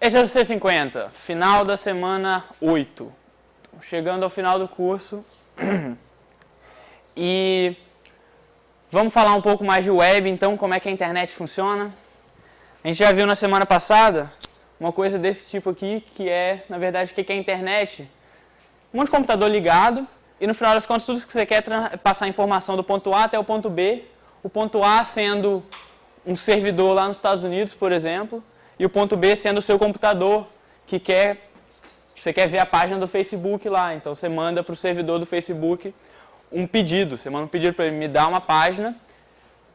Esse é o C50, final da semana 8. Chegando ao final do curso. E vamos falar um pouco mais de web, então, como é que a internet funciona. A gente já viu na semana passada uma coisa desse tipo aqui, que é, na verdade, o que é a internet. Um monte de computador ligado, e no final das contas, tudo que você quer é passar informação do ponto A até o ponto B. O ponto A sendo um servidor lá nos Estados Unidos, por exemplo, e o ponto B sendo o seu computador, que você quer ver a página do Facebook lá. Então você manda para o servidor do Facebook um pedido. Você manda um pedido para ele, me dar uma página.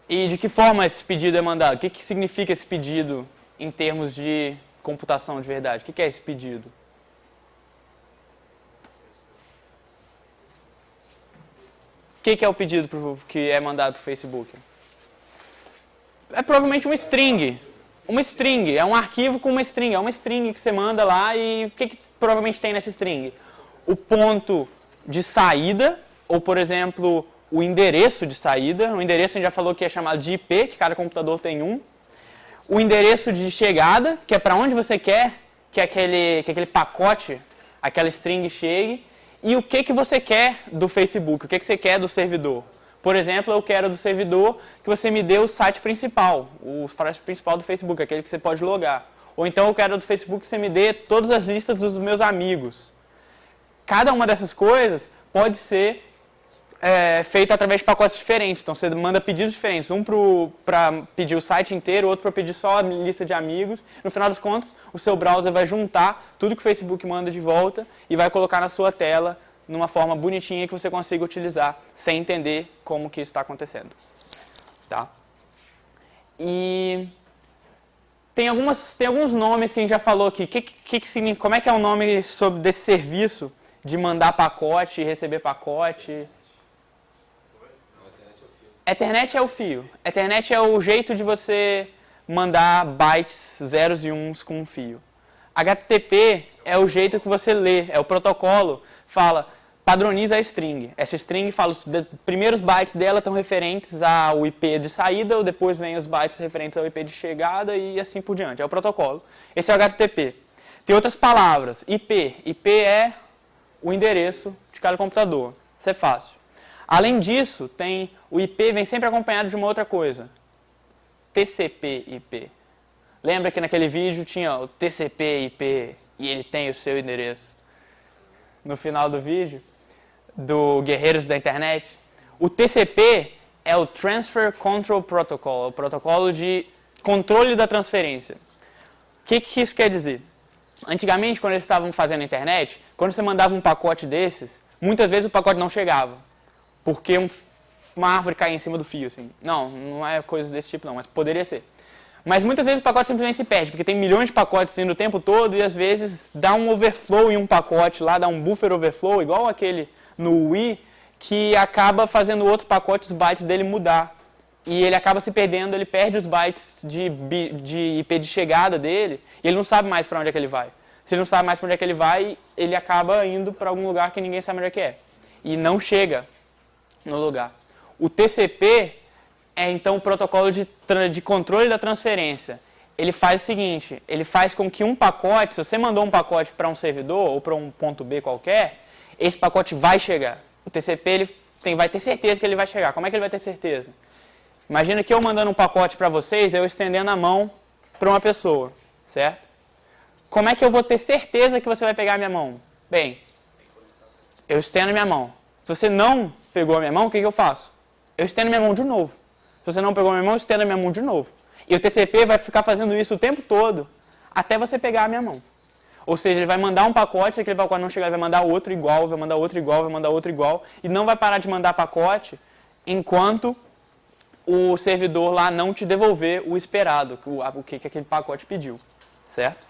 E de que forma esse pedido é mandado? O que significa esse pedido em termos de computação de verdade? O que é esse pedido? O que é o pedido que é mandado para o Facebook? É provavelmente uma string. Uma string, é um arquivo com uma string. É uma string que você manda lá e o que provavelmente tem nessa string? O ponto de saída, ou por exemplo, o endereço de saída. O endereço a gente já falou que é chamado de IP, que cada computador tem um. O endereço de chegada, que é para onde você quer que aquele pacote, aquela string chegue. E o que você quer do Facebook, o que você quer do servidor. Por exemplo, eu quero do servidor que você me dê o site principal, o site principal do Facebook, aquele que você pode logar. Ou então eu quero do Facebook que você me dê todas as listas dos meus amigos. Cada uma dessas coisas pode ser feita através de pacotes diferentes. Então você manda pedidos diferentes, um para pedir o site inteiro, outro para pedir só a lista de amigos. No final das contas, o seu browser vai juntar tudo que o Facebook manda de volta e vai colocar na sua tela numa forma bonitinha que você consiga utilizar sem entender como que isso está acontecendo. Tá? E tem alguns nomes que a gente já falou aqui. Como é que é o nome desse serviço de mandar pacote e receber pacote? Ethernet é o fio. Ethernet é o jeito de você mandar bytes, zeros e uns com um fio. HTTP é o jeito que você lê, é o protocolo, padroniza a string. Essa string fala, os primeiros bytes dela estão referentes ao IP de saída, depois vem os bytes referentes ao IP de chegada e assim por diante. É o protocolo. Esse é o HTTP. Tem outras palavras. IP. IP é o endereço de cada computador. Isso é fácil. Além disso, o IP vem sempre acompanhado de uma outra coisa. TCP/IP. Lembra que naquele vídeo tinha o TCP/IP e ele tem o seu endereço? No final do vídeo, do Guerreiros da Internet. O TCP é o Transfer Control Protocol, o protocolo de controle da transferência. O que isso quer dizer? Antigamente, quando eles estavam fazendo a internet, quando você mandava um pacote desses, muitas vezes o pacote não chegava, porque uma árvore caía em cima do fio. Assim. Não é coisa desse tipo não, mas poderia ser. Mas muitas vezes o pacote simplesmente se perde, porque tem milhões de pacotes indo o tempo todo e às vezes dá um overflow em um pacote lá, dá um buffer overflow, igual aquele no Wii, que acaba fazendo outro pacote, os bytes dele mudar. E ele acaba se perdendo, ele perde os bytes de IP de chegada dele e ele não sabe mais para onde é que ele vai. Se ele não sabe mais para onde é que ele vai, ele acaba indo para algum lugar que ninguém sabe onde é que é. E não chega no lugar. O TCP é então o protocolo de controle da transferência. Ele faz o seguinte, ele faz com que um pacote, se você mandou um pacote para um servidor ou para um ponto B qualquer, esse pacote vai chegar. O TCP vai ter certeza que ele vai chegar. Como é que ele vai ter certeza? Imagina que eu mandando um pacote para vocês, eu estendendo a mão para uma pessoa, certo? Como é que eu vou ter certeza que você vai pegar a minha mão? Bem, eu estendo a minha mão. Se você não pegou a minha mão, o que eu faço? Eu estendo a minha mão de novo. Se você não pegou a minha mão, eu estendo a minha mão de novo. E o TCP vai ficar fazendo isso o tempo todo, até você pegar a minha mão. Ou seja, ele vai mandar um pacote, se aquele pacote não chegar, ele vai mandar outro igual, vai mandar outro igual, vai mandar outro igual, e não vai parar de mandar pacote enquanto o servidor lá não te devolver o esperado, o que aquele pacote pediu, certo?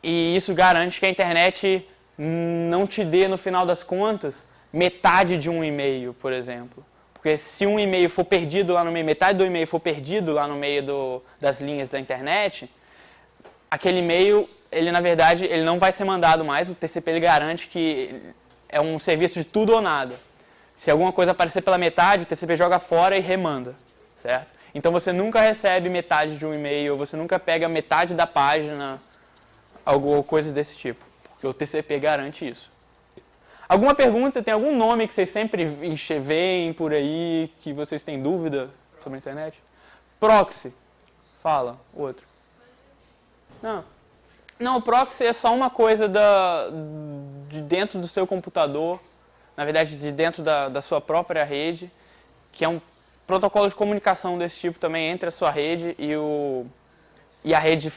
E isso garante que a internet não te dê, no final das contas, metade de um e-mail, por exemplo. Porque se um e-mail for perdido lá no meio, metade do e-mail for perdido lá no meio das linhas da internet, aquele e-mail, na verdade, ele não vai ser mandado mais. O TCP ele garante que é um serviço de tudo ou nada. Se alguma coisa aparecer pela metade, o TCP joga fora e remanda, certo? Então você nunca recebe metade de um e-mail, ou você nunca pega metade da página, ou coisas desse tipo, porque o TCP garante isso. Alguma pergunta? Tem algum nome que vocês sempre veem por aí, que vocês têm dúvida sobre a internet? Proxy. Fala, outro. Não, o proxy é só uma coisa de dentro do seu computador, na verdade de dentro da sua própria rede, que é um protocolo de comunicação desse tipo também entre a sua rede e a rede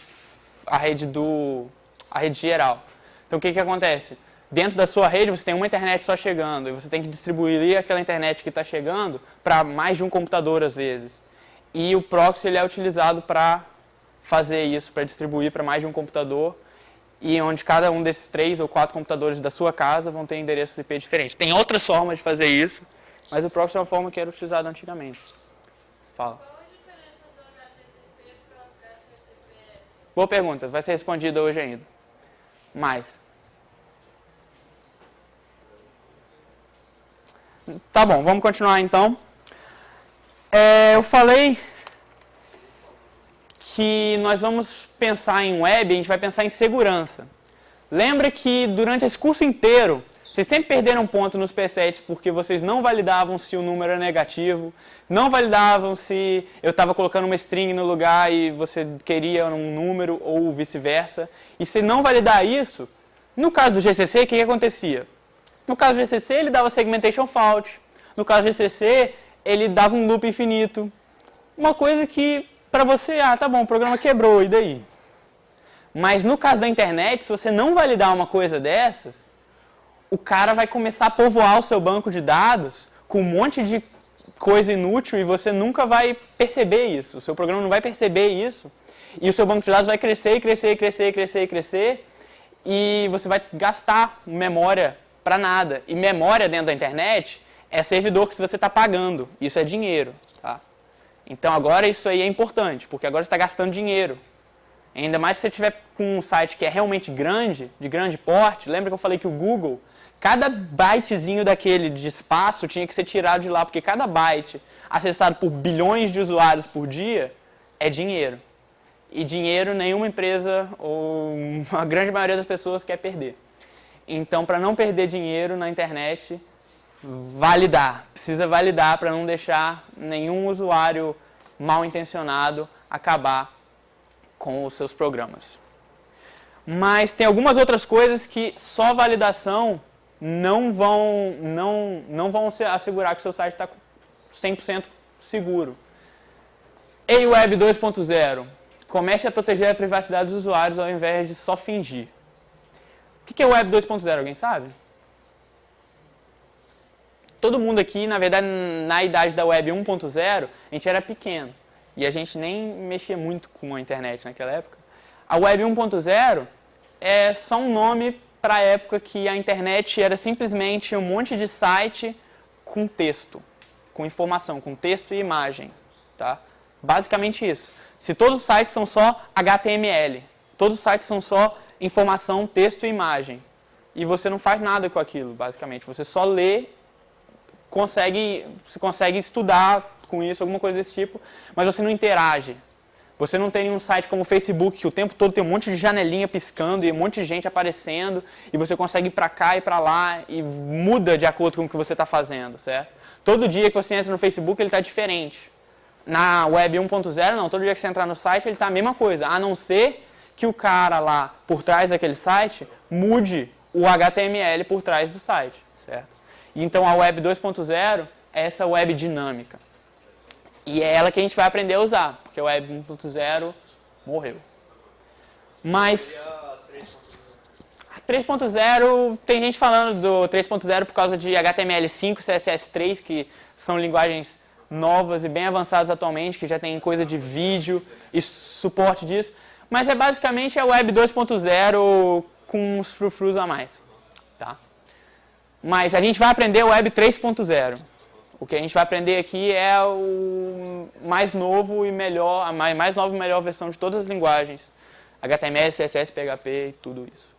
geral. Então o que acontece? Dentro da sua rede você tem uma internet só chegando e você tem que distribuir aquela internet que está chegando para mais de um computador às vezes. E o proxy ele é utilizado para fazer isso, para distribuir para mais de um computador, e onde cada um desses 3 ou 4 computadores da sua casa vão ter endereços IP diferentes. Tem outras formas de fazer isso, mas o proxy é uma forma que era utilizada antigamente. Fala. Qual a diferença do HTTP para o HTTPS? Boa pergunta, vai ser respondida hoje ainda. Mais. Tá bom, vamos continuar então. Eu falei que nós vamos pensar em web, a gente vai pensar em segurança. Lembra que durante esse curso inteiro, vocês sempre perderam ponto nos PSETs porque vocês não validavam se o número era negativo, não validavam se eu estava colocando uma string no lugar e você queria um número ou vice-versa. E se não validar isso, no caso do GCC, o que acontecia? No caso do GCC, ele dava segmentation fault. No caso do GCC, ele dava um loop infinito. Uma coisa que, para você, tá bom, o programa quebrou, e daí? Mas no caso da internet, se você não validar uma coisa dessas, o cara vai começar a povoar o seu banco de dados com um monte de coisa inútil e você nunca vai perceber isso. O seu programa não vai perceber isso. E o seu banco de dados vai crescer, e crescer, e crescer, e crescer, e crescer. E você vai gastar memória para nada. E memória dentro da internet é servidor que você está pagando. Isso é dinheiro. Tá? Então agora isso aí é importante, porque agora você está gastando dinheiro. Ainda mais se você tiver com um site que é realmente grande, de grande porte. Lembra que eu falei que o Google, cada bytezinho daquele de espaço tinha que ser tirado de lá, porque cada byte acessado por bilhões de usuários por dia é dinheiro. E dinheiro nenhuma empresa ou a grande maioria das pessoas quer perder. Então, para não perder dinheiro na internet, precisa validar para não deixar nenhum usuário mal intencionado acabar com os seus programas. Mas tem algumas outras coisas que só validação não vão assegurar que o seu site está 100% seguro. Ei, Web 2.0, comece a proteger a privacidade dos usuários ao invés de só fingir. O que é o Web 2.0? Alguém sabe? Todo mundo aqui, na verdade, na idade da Web 1.0, a gente era pequeno. E a gente nem mexia muito com a internet naquela época. A Web 1.0 é só um nome para a época que a internet era simplesmente um monte de site com texto, com informação, com texto e imagem. Tá? Basicamente isso. Se todos os sites são só HTML, todos os sites são só informação, texto e imagem. E você não faz nada com aquilo, basicamente. Você só lê, você consegue estudar com isso, alguma coisa desse tipo, mas você não interage. Você não tem um site como o Facebook, que o tempo todo tem um monte de janelinha piscando e um monte de gente aparecendo, e você consegue ir para cá e para lá, e muda de acordo com o que você está fazendo, certo? Todo dia que você entra no Facebook, ele está diferente. Na Web 1.0, não. Todo dia que você entrar no site, ele está a mesma coisa, a não ser que o cara lá por trás daquele site mude o HTML por trás do site, certo? Então a Web 2.0 é essa web dinâmica. E é ela que a gente vai aprender a usar, porque a Web 1.0 morreu. Mas a 3.0, tem gente falando do 3.0 por causa de HTML5 e CSS3, que são linguagens novas e bem avançadas atualmente, que já tem coisa de vídeo e suporte disso. Mas é basicamente a Web 2.0 com uns frufrus a mais. Tá? Mas a gente vai aprender a Web 3.0. O que a gente vai aprender aqui é o mais novo e melhor, a mais nova e melhor versão de todas as linguagens. HTML, CSS, PHP e tudo isso.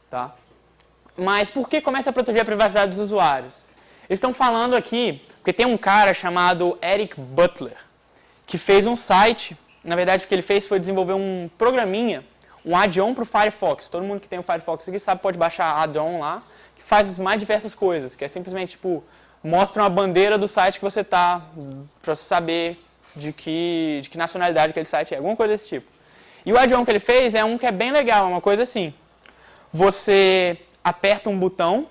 Tá? Mas por que começa a proteger a privacidade dos usuários? Eles estão falando aqui, porque tem um cara chamado Eric Butler, que fez um site. Na verdade, o que ele fez foi desenvolver um programinha, um add-on para o Firefox. Todo mundo que tem o Firefox aqui sabe, pode baixar add-on lá, que faz mais diversas coisas, que é simplesmente, tipo, mostra uma bandeira do site que você está, para você saber de que nacionalidade aquele site é, alguma coisa desse tipo. E o add-on que ele fez é um que é bem legal, é uma coisa assim. Você aperta um botão,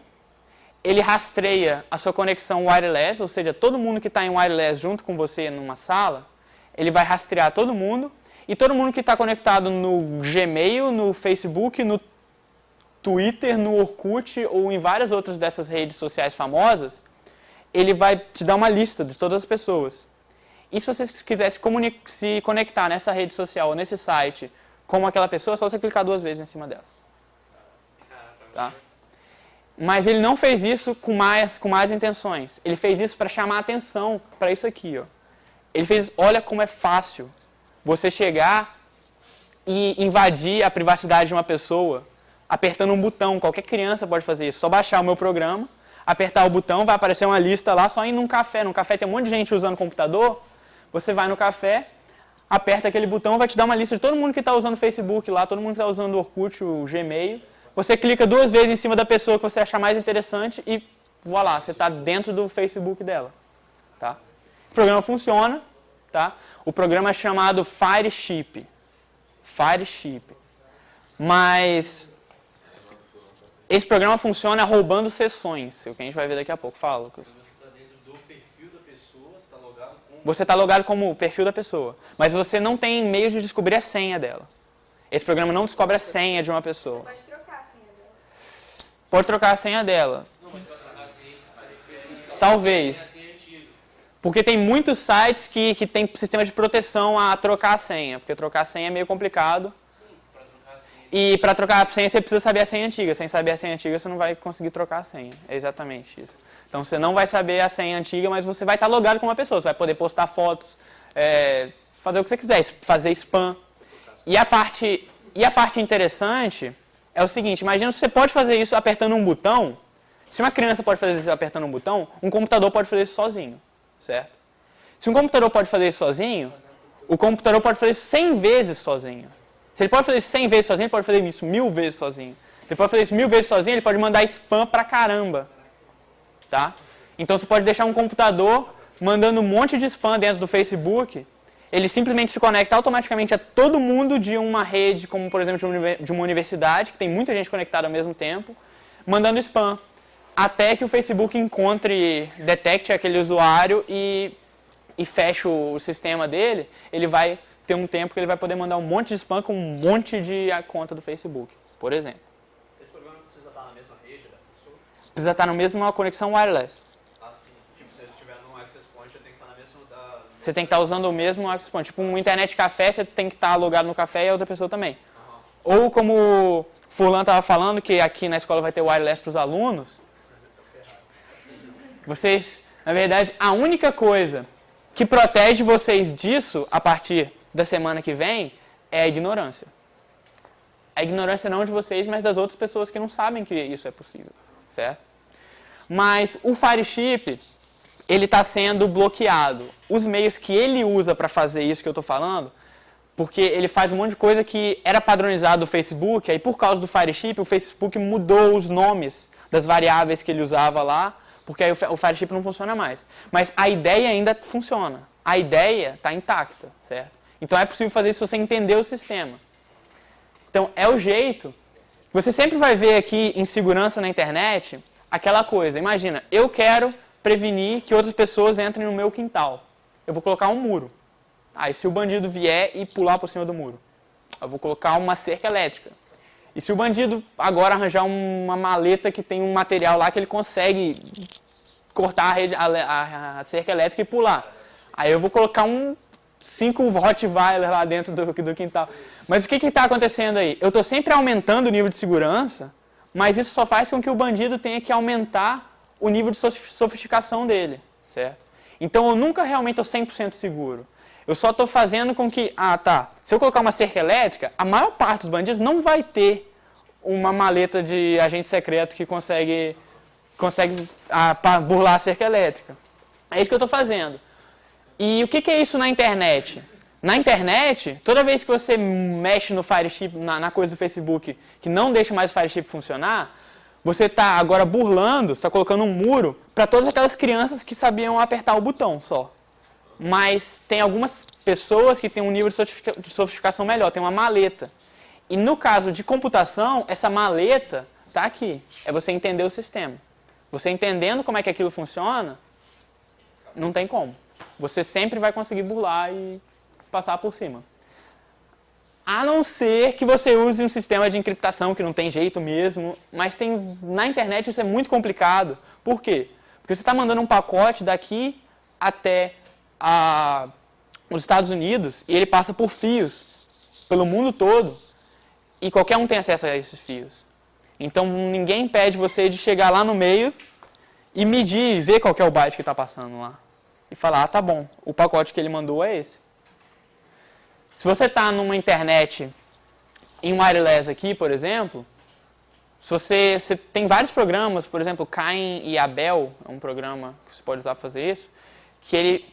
ele rastreia a sua conexão wireless, ou seja, todo mundo que está em wireless junto com você numa sala, ele vai rastrear todo mundo, e todo mundo que está conectado no Gmail, no Facebook, no Twitter, no Orkut ou em várias outras dessas redes sociais famosas, ele vai te dar uma lista de todas as pessoas. E se você quiser se conectar nessa rede social ou nesse site com aquela pessoa, é só você clicar 2 vezes em cima dela. Tá? Mas ele não fez isso com mais intenções. Ele fez isso para chamar a atenção para isso aqui. Ó. Ele fez, olha como é fácil você chegar e invadir a privacidade de uma pessoa apertando um botão. Qualquer criança pode fazer isso. Só baixar o meu programa, apertar o botão, vai aparecer uma lista lá, só ir num café. Num café tem um monte de gente usando computador. Você vai no café, aperta aquele botão, vai te dar uma lista de todo mundo que está usando o Facebook lá, todo mundo que está usando o Orkut, o Gmail. Você clica 2 vezes em cima da pessoa que você achar mais interessante e, voilá, você está dentro do Facebook dela. Tá? O programa funciona. Tá? O programa é chamado Fireship. Fireship. Mas esse programa funciona roubando sessões. É o que a gente vai ver daqui a pouco. Fala, Lucas. Você está dentro do perfil da pessoa, você está logado como... Você está logado como o perfil da pessoa. Mas você não tem meios de descobrir a senha dela. Esse programa não descobre a senha de uma pessoa. Pode trocar a senha dela. Pode trocar a senha dela. Não, mas vai trocar a senha. Talvez. A senha antiga. Porque tem muitos sites que tem sistema de proteção a trocar a senha. Porque trocar a senha é meio complicado. Sim, para trocar a senha. E para trocar a senha você precisa saber a senha antiga. Sem saber a senha antiga você não vai conseguir trocar a senha. É exatamente isso. Então você não vai saber a senha antiga, mas você vai estar logado com uma pessoa. Você vai poder postar fotos, fazer o que você quiser, fazer spam. E a parte interessante é o seguinte, imagina se você pode fazer isso apertando um botão. Se uma criança pode fazer isso apertando um botão, um computador pode fazer isso sozinho. Certo? Se um computador pode fazer isso sozinho, o computador pode fazer isso 100 vezes sozinho. Se ele pode fazer isso 100 vezes sozinho, ele pode fazer isso 1000 vezes sozinho. Ele pode fazer isso 1000 vezes sozinho, ele pode mandar spam pra caramba. Tá? Então você pode deixar um computador mandando um monte de spam dentro do Facebook, ele simplesmente se conecta automaticamente a todo mundo de uma rede, como por exemplo de uma universidade, que tem muita gente conectada ao mesmo tempo, mandando spam. Até que o Facebook detecte aquele usuário e feche o sistema dele, ele vai ter um tempo que ele vai poder mandar um monte de spam com um monte de conta do Facebook, por exemplo. Esse programa precisa estar na mesma rede da pessoa? Precisa estar na mesma conexão wireless. Ah, sim. Tipo, se ele estiver no access point, eu tenho que estar na mesma da... Você tem que estar usando o mesmo access point. Tipo, um internet café, você tem que estar logado no café e a outra pessoa também. Uhum. Ou como o Furlan estava falando, que aqui na escola vai ter wireless para os alunos, vocês, na verdade, a única coisa que protege vocês disso a partir da semana que vem é a ignorância. A ignorância não de vocês, mas das outras pessoas que não sabem que isso é possível, certo? Mas o Fireship, ele está sendo bloqueado. Os meios que ele usa para fazer isso que eu estou falando, porque ele faz um monte de coisa que era padronizado do Facebook, aí por causa do Fireship, o Facebook mudou os nomes das variáveis que ele usava lá, porque aí o Fireship não funciona mais. Mas a ideia ainda funciona. A ideia está intacta, certo? Então é possível fazer isso se você entender o sistema. Então é o jeito. Você sempre vai ver aqui em segurança na internet aquela coisa. Imagina, eu quero prevenir que outras pessoas entrem no meu quintal. Eu vou colocar um muro. Aí se o bandido vier e pular por cima do muro, eu vou colocar uma cerca elétrica. E se o bandido agora arranjar uma maleta que tem um material lá que ele consegue cortar a cerca elétrica e pular, aí eu vou colocar 5 Rottweiler lá dentro do quintal. Mas o que está acontecendo aí? Eu estou sempre aumentando o nível de segurança, mas isso só faz com que o bandido tenha que aumentar o nível de sofisticação dele, certo? Então eu nunca realmente estou 100% seguro. Eu só estou fazendo com que, se eu colocar uma cerca elétrica, a maior parte dos bandidos não vai ter uma maleta de agente secreto que consegue burlar a cerca elétrica. É isso que eu estou fazendo. E o que é isso na internet? Na internet, toda vez que você mexe no Fireship, na coisa do Facebook, que não deixa mais o Fireship funcionar, você está agora burlando, está colocando um muro para todas aquelas crianças que sabiam apertar o botão só. Mas tem algumas pessoas que têm um nível de sofisticação melhor, tem uma maleta. E no caso de computação, essa maleta está aqui. É você entender o sistema. Você entendendo como é que aquilo funciona, não tem como. Você sempre vai conseguir burlar e passar por cima. A não ser que você use um sistema de encriptação que não tem jeito mesmo, mas na internet isso é muito complicado. Por quê? Porque você está mandando um pacote daqui até os Estados Unidos e ele passa por fios pelo mundo todo e qualquer um tem acesso a esses fios. Então ninguém impede você de chegar lá no meio e medir e ver qual que é o byte que está passando lá. E falar, tá bom, o pacote que ele mandou é esse. Se você está numa internet em wireless aqui, por exemplo, se você tem vários programas, por exemplo, Cain e Abel, é um programa que você pode usar para fazer isso, que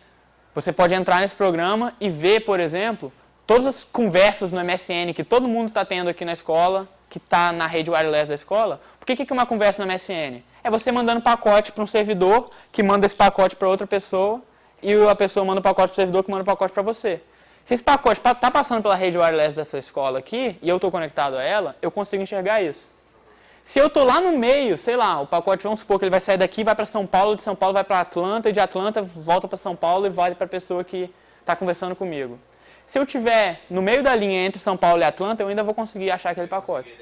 você pode entrar nesse programa e ver, por exemplo, todas as conversas no MSN que todo mundo está tendo aqui na escola, que está na rede wireless da escola. Por que é uma conversa no MSN? É você mandando pacote para um servidor, que manda esse pacote para outra pessoa, e a pessoa manda o pacote para o servidor, que manda o pacote para você. Se esse pacote está passando pela rede wireless dessa escola aqui, e eu estou conectado a ela, eu consigo enxergar isso. Se eu estou lá no meio, sei lá, o pacote, vamos supor que ele vai sair daqui, vai para São Paulo, de São Paulo vai para Atlanta, e de Atlanta volta para São Paulo e vai para a pessoa que está conversando comigo. Se eu estiver no meio da linha entre São Paulo e Atlanta, eu ainda vou conseguir achar aquele pacote.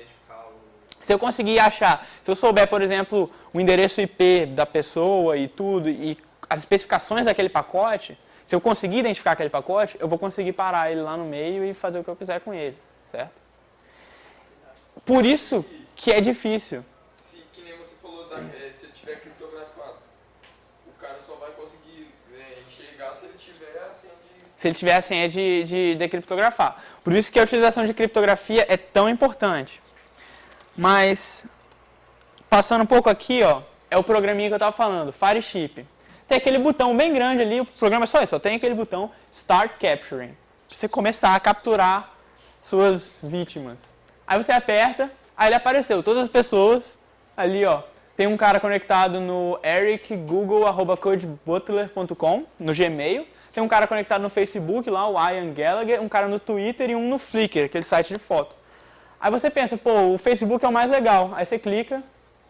Se eu conseguir achar, se eu souber, por exemplo, o endereço IP da pessoa e tudo, e as especificações daquele pacote, se eu conseguir identificar aquele pacote, eu vou conseguir parar ele lá no meio e fazer o que eu quiser com ele, certo? Por isso que é difícil. Que nem você falou, se ele tiver criptografado, o cara só vai conseguir enxergar se ele tiver a senha de... Se ele tiver a senha de decriptografar. Por isso que a utilização de criptografia é tão importante. Mas, passando um pouco aqui, ó, é o programinha que eu estava falando, Fireship. Tem aquele botão bem grande ali, o programa é só isso, só tem aquele botão Start Capturing, para você começar a capturar suas vítimas. Aí você aperta, aí ele apareceu, todas as pessoas, ali ó, tem um cara conectado no ericgoogle@codebutler.com, no Gmail, tem um cara conectado no Facebook lá, o Ian Gallagher, um cara no Twitter e um no Flickr, aquele site de foto. Aí você pensa, pô, o Facebook é o mais legal. Aí você clica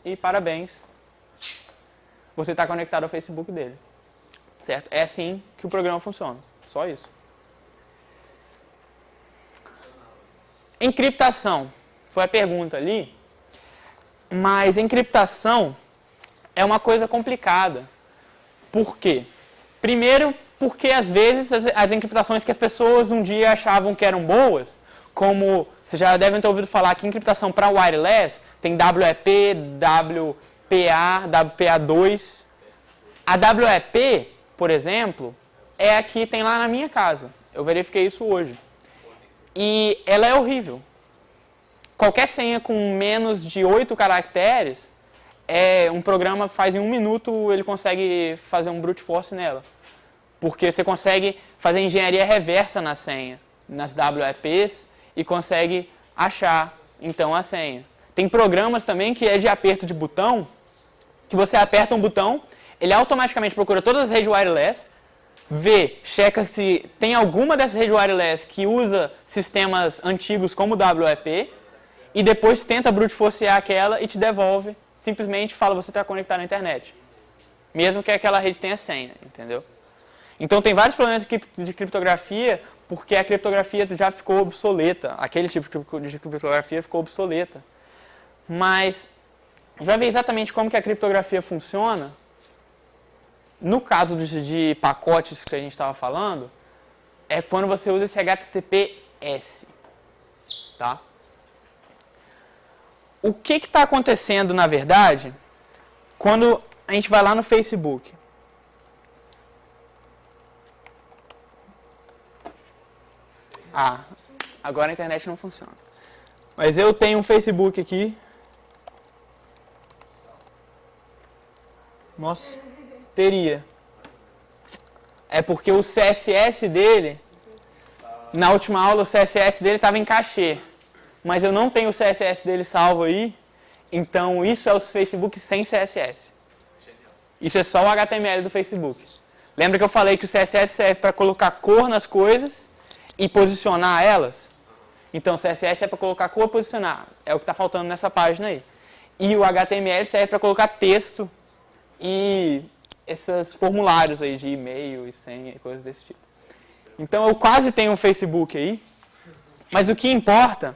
e parabéns. Você está conectado ao Facebook dele. Certo? É assim que o programa funciona. Só isso. Encriptação. Foi a pergunta ali. Mas encriptação é uma coisa complicada. Por quê? Primeiro, porque às vezes as encriptações que as pessoas um dia achavam que eram boas, como vocês já devem ter ouvido falar que encriptação para wireless tem WEP, WPA, WPA2. A WEP, por exemplo, é a que tem lá na minha casa. Eu verifiquei isso hoje. E ela é horrível. Qualquer senha com menos de 8 caracteres, um programa faz em 1 minuto, ele consegue fazer um brute force nela. Porque você consegue fazer engenharia reversa na senha, nas WEPs, e consegue achar, então, a senha. Tem programas também que é de aperto de botão, que você aperta um botão, ele automaticamente procura todas as redes wireless, checa se tem alguma dessas redes wireless que usa sistemas antigos como o WEP, e depois tenta brute forcear aquela e te devolve, simplesmente fala você está conectado à internet. Mesmo que aquela rede tenha senha, entendeu? Então tem vários problemas de criptografia, porque a criptografia já ficou obsoleta. Aquele tipo de criptografia ficou obsoleta. Mas a gente vai ver exatamente como que a criptografia funciona. No caso de pacotes que a gente estava falando, é quando você usa esse HTTPS. Tá? O que está acontecendo, na verdade, quando a gente vai lá no Facebook? Agora a internet não funciona. Mas eu tenho um Facebook aqui. Nossa, teria. é porque o CSS dele, na última aula o CSS dele estava em cachê. Mas eu não tenho o CSS dele salvo aí, então isso é o Facebook sem CSS. Isso é só o HTML do Facebook. Lembra que eu falei que o CSS serve para colocar cor nas coisas e posicionar elas? Então o CSS é para colocar cor e posicionar. É o que está faltando nessa página aí. E o HTML serve para colocar texto e esses formulários aí de e-mail e senha e coisas desse tipo. Então eu quase tenho um Facebook aí, mas o que importa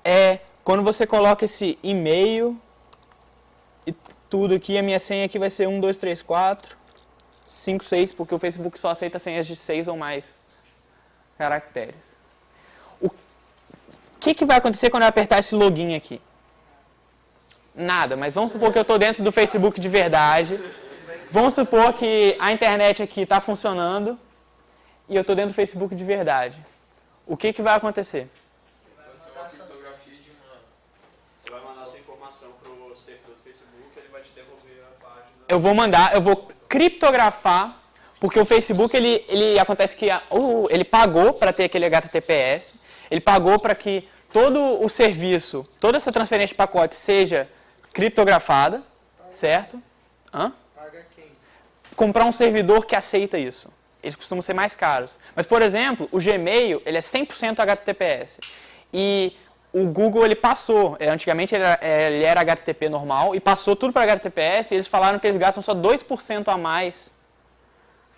é quando você coloca esse e-mail e tudo aqui, a minha senha aqui vai ser 1, 2, 3, 4, 5, 6, porque o Facebook só aceita senhas de 6 ou mais caracteres. O que vai acontecer quando eu apertar esse login aqui? Nada, mas vamos supor que eu estou dentro do Facebook de verdade. Vamos supor que a internet aqui está funcionando e eu estou dentro do Facebook de verdade. O que vai acontecer? Você vai mandar sua informação para o servidor do Facebook, ele vai te devolver a página. Eu vou criptografar, porque o Facebook, ele acontece que ele pagou para ter aquele HTTPS, ele pagou para que todo o serviço, toda essa transferência de pacote seja criptografada, certo? Hã? Paga quem? Comprar um servidor que aceita isso. Eles costumam ser mais caros. Mas, por exemplo, o Gmail, ele é 100% HTTPS. E o Google, ele passou. Antigamente ele era HTTP normal e passou tudo para HTTPS e eles falaram que eles gastam só 2% a mais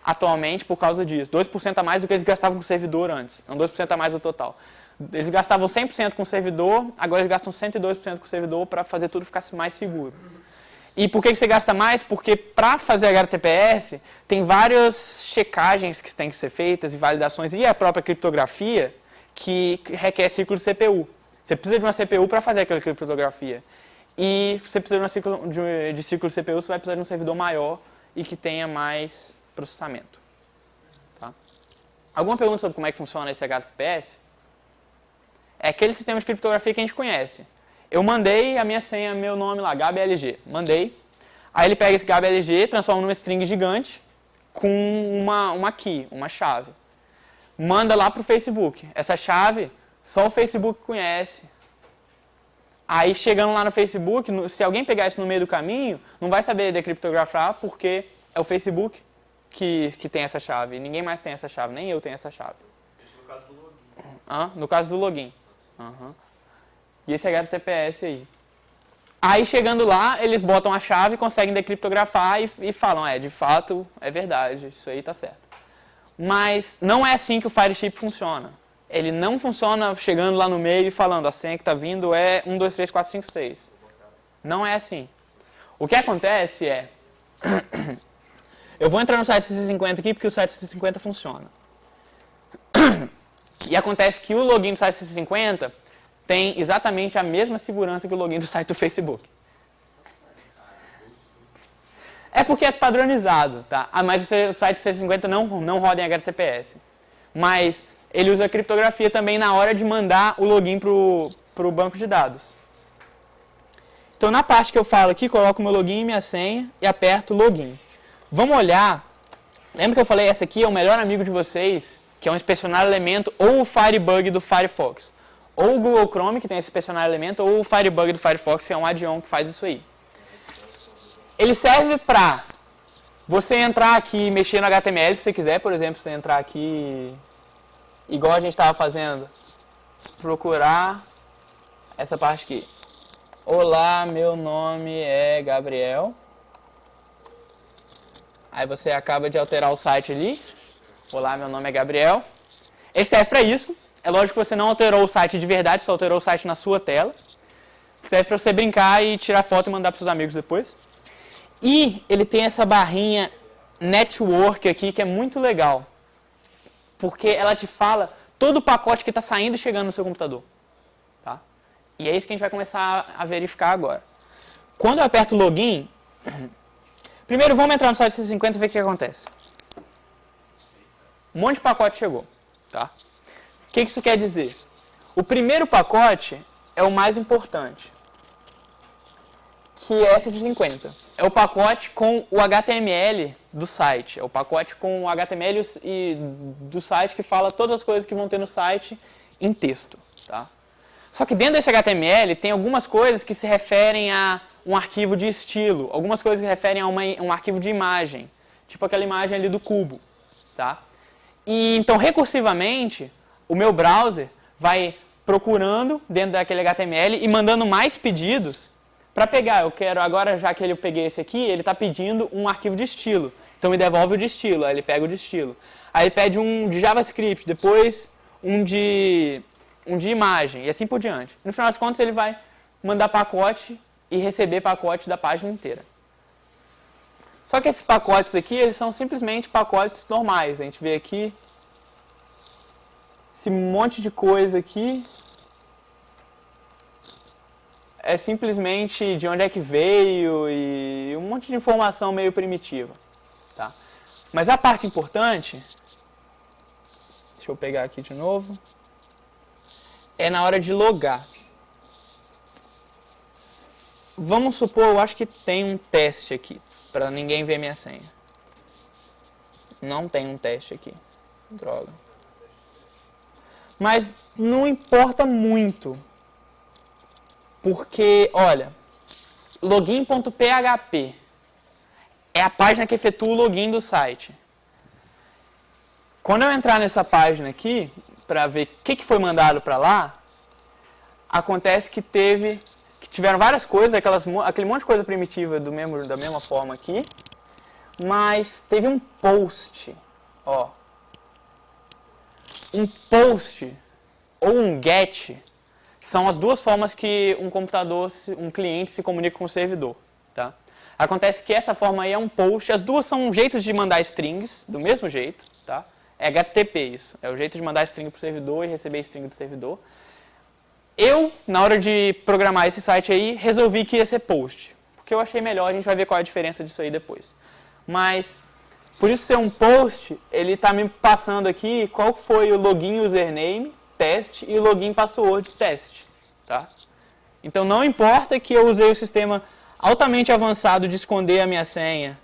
atualmente por causa disso. 2% a mais do que eles gastavam com o servidor antes. Não 2% a mais do total. Eles gastavam 100% com o servidor, agora eles gastam 102% com o servidor para fazer tudo ficar mais seguro. E por que você gasta mais? Porque para fazer HTTPS tem várias checagens que têm que ser feitas e validações e a própria criptografia que requer ciclo de CPU. Você precisa de uma CPU para fazer aquela criptografia. E se você precisa de ciclo de CPU, você vai precisar de um servidor maior e que tenha mais processamento. Tá? Alguma pergunta sobre como é que funciona esse HTTPS? É aquele sistema de criptografia que a gente conhece. Eu mandei a minha senha, meu nome lá, GabiLG. Mandei. Aí ele pega esse GabiLG, transforma numa string gigante com uma key, uma chave. Manda lá para o Facebook. Essa chave só o Facebook conhece. Aí chegando lá no Facebook, se alguém pegar isso no meio do caminho, não vai saber decriptografar porque é o Facebook que tem essa chave. Ninguém mais tem essa chave, nem eu tenho essa chave. Isso no caso do login. No caso do login. E esse HTTPS aí. Aí chegando lá, eles botam a chave, conseguem decriptografar e falam, de fato, é verdade, isso aí tá certo. Mas não é assim que o Fireship funciona. Ele não funciona chegando lá no meio e falando, a senha que está vindo é 1, 2, 3, 4, 5, 6. Não é assim. O que acontece é... Eu vou entrar no site CC50 aqui porque o site CC50 funciona. E acontece que o login do site CC50 tem exatamente a mesma segurança que o login do site do Facebook. É porque é padronizado, tá? Mas o site CC50 não roda em HTTPS. Mas ele usa criptografia também na hora de mandar o login para o banco de dados. Então, na parte que eu falo aqui, coloco o meu login e minha senha e aperto login. Vamos olhar. Lembra que eu falei, essa aqui é o melhor amigo de vocês, que é um inspecionar elemento, ou o Firebug do Firefox. Ou o Google Chrome, que tem esse inspecionar elemento, ou o Firebug do Firefox, que é um add-on que faz isso aí. Ele serve para você entrar aqui e mexer no HTML, se você quiser, por exemplo, você entrar aqui, igual a gente estava fazendo, procurar essa parte aqui. Olá, meu nome é Gabriel. Aí você acaba de alterar o site ali. Olá, meu nome é Gabriel. Ele serve para isso. É lógico que você não alterou o site de verdade, só alterou o site na sua tela. Serve para você brincar e tirar foto e mandar para seus amigos depois. E ele tem essa barrinha network aqui que é muito legal. Porque ela te fala todo o pacote que está saindo e chegando no seu computador. Tá? E é isso que a gente vai começar a verificar agora. Quando eu aperto login... Primeiro vamos entrar no site C50 e ver o que acontece. Um monte de pacote chegou. Tá? O que isso quer dizer? O primeiro pacote é o mais importante, que é C50. é o pacote com o HTML do site. É o pacote com o HTML do site que fala todas as coisas que vão ter no site em texto. Tá? Só que dentro desse HTML tem algumas coisas que se referem a um arquivo de estilo, algumas coisas que se referem a um arquivo de imagem, tipo aquela imagem ali do cubo. Tá? E então, recursivamente, o meu browser vai procurando dentro daquele HTML e mandando mais pedidos para pegar. Eu quero agora, já que eu peguei esse aqui, ele está pedindo um arquivo de estilo. Então me devolve o de estilo, aí ele pega o de estilo. Aí ele pede um de JavaScript, depois um de imagem e assim por diante. No final das contas ele vai mandar pacote e receber pacote da página inteira. Só que esses pacotes aqui, eles são simplesmente pacotes normais. A gente vê aqui esse monte de coisa aqui. É simplesmente de onde é que veio e um monte de informação meio primitiva. Tá? Mas a parte importante, deixa eu pegar aqui de novo, é na hora de logar. Vamos supor, eu acho que tem um teste aqui, para ninguém ver minha senha. Não tem um teste aqui. Droga. Mas não importa muito. Porque, olha, login.php é a página que efetua o login do site. Quando eu entrar nessa página aqui, para ver o que foi mandado para lá, acontece que tiveram várias coisas, aquele monte de coisa primitiva da mesma forma aqui, mas teve um post, ó. Um post ou um get são as duas formas que um cliente se comunica com o servidor. Tá? Acontece que essa forma aí é um post, as duas são jeitos de mandar strings, do mesmo jeito. Tá? É HTTP isso, é o jeito de mandar string para o servidor e receber string do servidor. Eu, na hora de programar esse site aí, resolvi que ia ser post, porque eu achei melhor, a gente vai ver qual é a diferença disso aí depois. Mas, por isso ser um post, ele está me passando aqui qual foi o login username, teste, e o login password, teste. Tá? Então, não importa que eu usei o sistema altamente avançado de esconder a minha senha,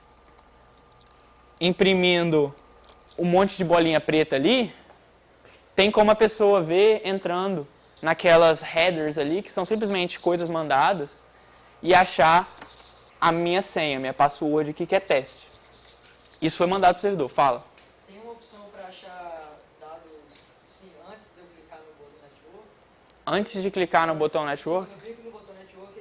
imprimindo um monte de bolinha preta ali, tem como a pessoa ver entrando naquelas headers ali, que são simplesmente coisas mandadas, e achar a minha senha, minha password aqui, que é teste. Isso foi mandado para o servidor. Fala. Tem uma opção para achar dados antes de eu clicar no botão network? Antes de clicar no botão network, Quando eu clico no botão network,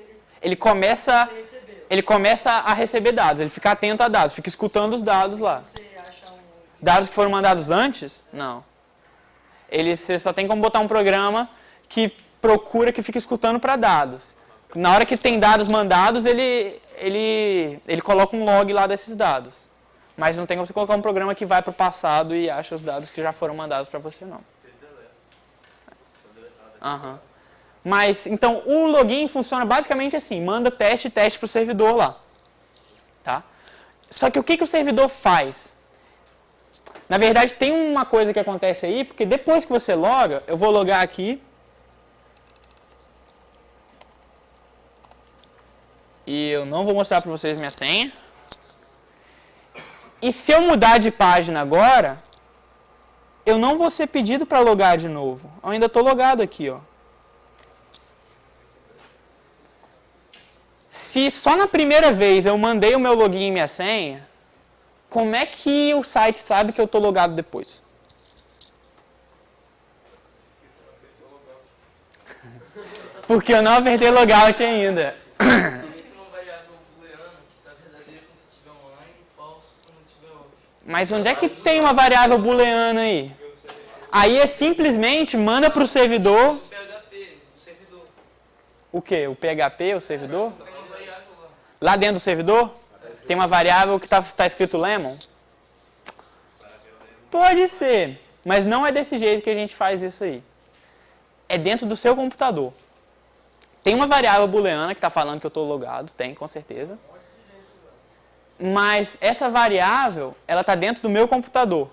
ele começa a receber dados, ele fica atento a dados, fica escutando os dados lá. Você acha Dados que foram mandados antes? Não. Você só tem como botar um programa que procura, que fica escutando para dados. Na hora que tem dados mandados, ele coloca um log lá desses dados. Mas não tem como você colocar um programa que vai para o passado e acha os dados que já foram mandados para você, não. Uhum. Mas, então, o login funciona basicamente assim, manda teste para o servidor lá. Tá? Só que o que o servidor faz? Na verdade, tem uma coisa que acontece aí, porque depois que você loga, eu vou logar aqui. E eu não vou mostrar para vocês minha senha. E se eu mudar de página agora, eu não vou ser pedido para logar de novo. Eu ainda estou logado aqui, ó. Se só na primeira vez eu mandei o meu login e minha senha, como é que o site sabe que eu estou logado depois? Porque eu não apertei logout ainda. Mas onde é que tem uma variável booleana aí? Aí é simplesmente manda para o servidor. O que? O PHP, o servidor? Lá dentro do servidor? Tem uma variável que está escrito lemon? Pode ser, mas não é desse jeito que a gente faz isso aí. É dentro do seu computador. Tem uma variável booleana que está falando que eu estou logado, tem, com certeza. Mas essa variável, ela está dentro do meu computador.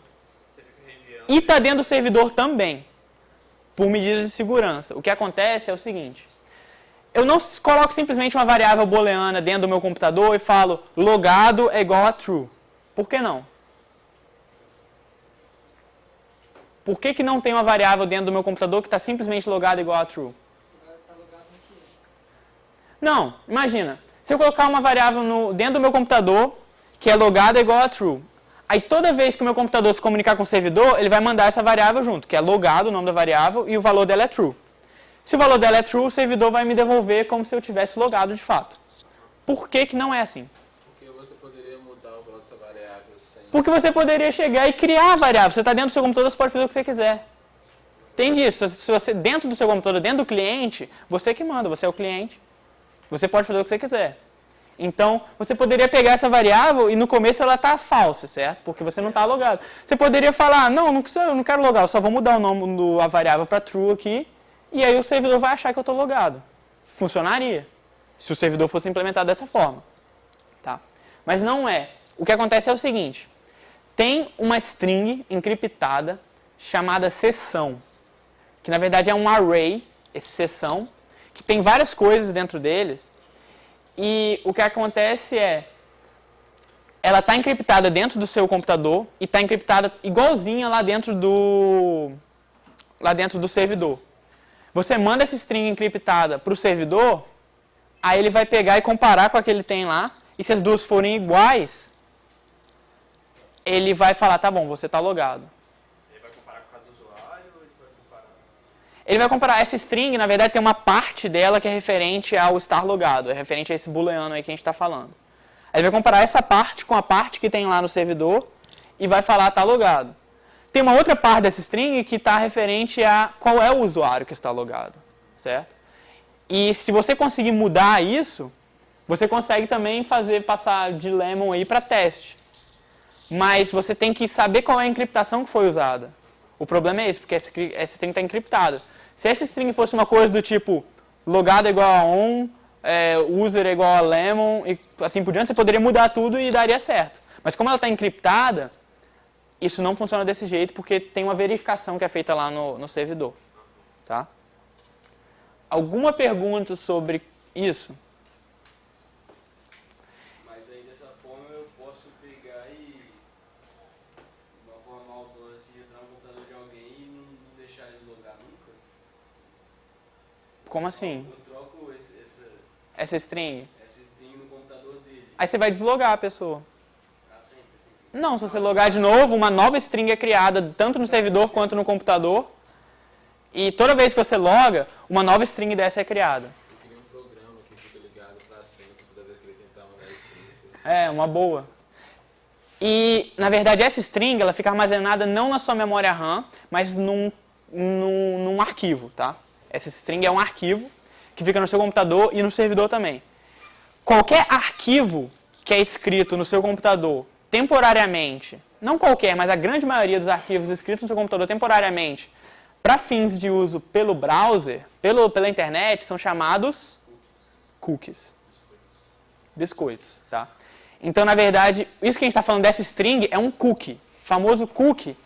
E está dentro do servidor também, por medidas de segurança. O que acontece é o seguinte, eu não coloco simplesmente uma variável booleana dentro do meu computador e falo logado é igual a true. Por que não? Por que não tem uma variável dentro do meu computador que está simplesmente logado igual a true? Tá logado aqui. Não, imagina. Se eu colocar uma variável dentro do meu computador que é logado igual a true, aí toda vez que o meu computador se comunicar com o servidor, ele vai mandar essa variável junto, que é logado, o nome da variável, e o valor dela é true. Se o valor dela é true, o servidor vai me devolver como se eu tivesse logado de fato. Por que não é assim? Porque você poderia mudar o valor dessa variável sem... Porque você poderia chegar e criar a variável. Você está dentro do seu computador, você pode fazer o que você quiser. Entende isso? Se você dentro do seu computador, dentro do cliente, você que manda, você é o cliente. Você pode fazer o que você quiser. Então, você poderia pegar essa variável e no começo ela está falsa, certo? Porque você não está logado. Você poderia falar, não, eu não quero logar, eu só vou mudar o nome da variável para true aqui, e aí o servidor vai achar que eu estou logado. Funcionaria, se o servidor fosse implementado dessa forma. Tá? Mas não é. O que acontece é o seguinte, tem uma string encriptada chamada sessão, que na verdade é um array, esse sessão, que tem várias coisas dentro dele, e o que acontece é, ela está encriptada dentro do seu computador e está encriptada igualzinha lá dentro do servidor. Você manda essa string encriptada para o servidor, aí ele vai pegar e comparar com a que ele tem lá, e se as duas forem iguais, ele vai falar, tá bom, você está logado. Ele vai comparar com cada usuário ou ele vai comparar? Ele vai comparar essa string, na verdade tem uma parte dela que é referente ao estar logado, é referente a esse booleano aí que a gente está falando. Aí ele vai comparar essa parte com a parte que tem lá no servidor e vai falar tá logado. Tem uma outra parte dessa string que está referente a qual é o usuário que está logado, certo? E se você conseguir mudar isso, você consegue também passar de Lemon aí para teste. Mas você tem que saber qual é a encriptação que foi usada. O problema é esse, porque essa string está encriptada. Se essa string fosse uma coisa do tipo logado é igual a on, user é igual a lemon, e assim por diante, você poderia mudar tudo e daria certo. Mas como ela está encriptada, isso não funciona desse jeito, porque tem uma verificação que é feita lá no servidor. Tá? Alguma pergunta sobre isso? Mas aí dessa forma eu posso pegar e, de uma forma maldosa, assim, entrar no computador de alguém e não deixar ele logar nunca? Como assim? Eu troco Essa string? essa string no computador dele. Aí você vai deslogar a pessoa. Pra sempre, assim. Não, se você logar de novo, uma nova string é criada tanto no servidor quanto no computador. E toda vez que você loga, uma nova string dessa é criada. Eu queria um programa que fica ligado pra sempre toda vez que ele tentar mandar string. É, uma boa. E, na verdade, essa string ela fica armazenada não na sua memória RAM, mas num arquivo, tá? Essa string é um arquivo que fica no seu computador e no servidor também. Qualquer arquivo que é escrito no seu computador temporariamente, não qualquer, mas a grande maioria dos arquivos escritos no seu computador temporariamente, para fins de uso pelo browser, pela internet, são chamados cookies. Biscoitos, tá? Então, na verdade, isso que a gente está falando dessa string é um cookie. O famoso cookie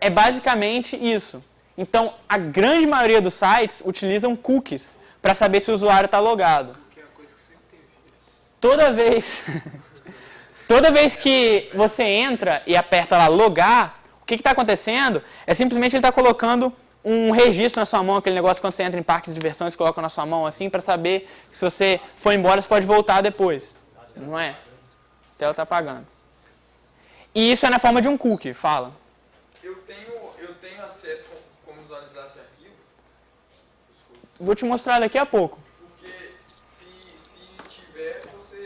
é basicamente isso. Então, a grande maioria dos sites utilizam cookies para saber se o usuário está logado. Que é uma coisa que sempre teve. Toda vez que você entra e aperta lá logar, o que está acontecendo é simplesmente ele está colocando um registro na sua mão, aquele negócio quando você entra em parques de diversão, eles colocam na sua mão assim, para saber que se você for embora, você pode voltar depois. Não é? A tela está apagando. E isso é na forma de um cookie, fala. Eu tenho acesso como visualizar esse arquivo, Vou te mostrar daqui a pouco. porque se tiver,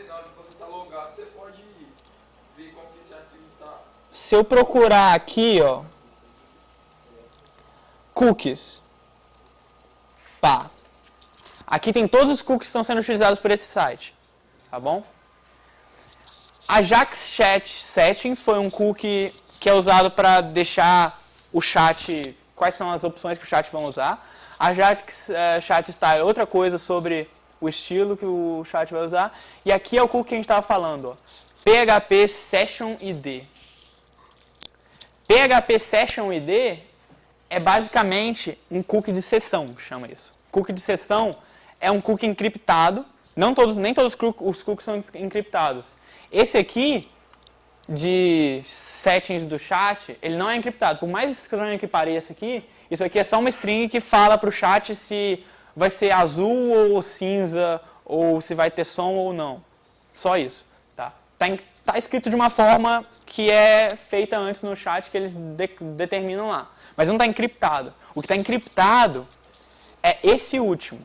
na hora que você está logado, você pode ver como que esse arquivo está. Se eu procurar aqui, ó, cookies, pá, aqui tem todos os cookies que estão sendo utilizados por esse site, tá bom? Ajax Chat Settings foi um cookie que é usado para deixar o chat, quais são as opções que o chat vão usar. Ajax Chat Style é outra coisa sobre o estilo que o chat vai usar. E aqui é o cookie que a gente estava falando, ó, PHP Session ID. PHP Session ID é basicamente um cookie de sessão, que chama isso. Cookie de sessão é um cookie encriptado. Nem todos os cookies são encriptados. Esse aqui, de settings do chat, ele não é encriptado. Por mais estranho que pareça aqui, isso aqui é só uma string que fala para o chat se vai ser azul ou cinza, ou se vai ter som ou não. Só isso. Tá escrito de uma forma que é feita antes no chat, que eles determinam lá. Mas não está encriptado. O que está encriptado é esse último.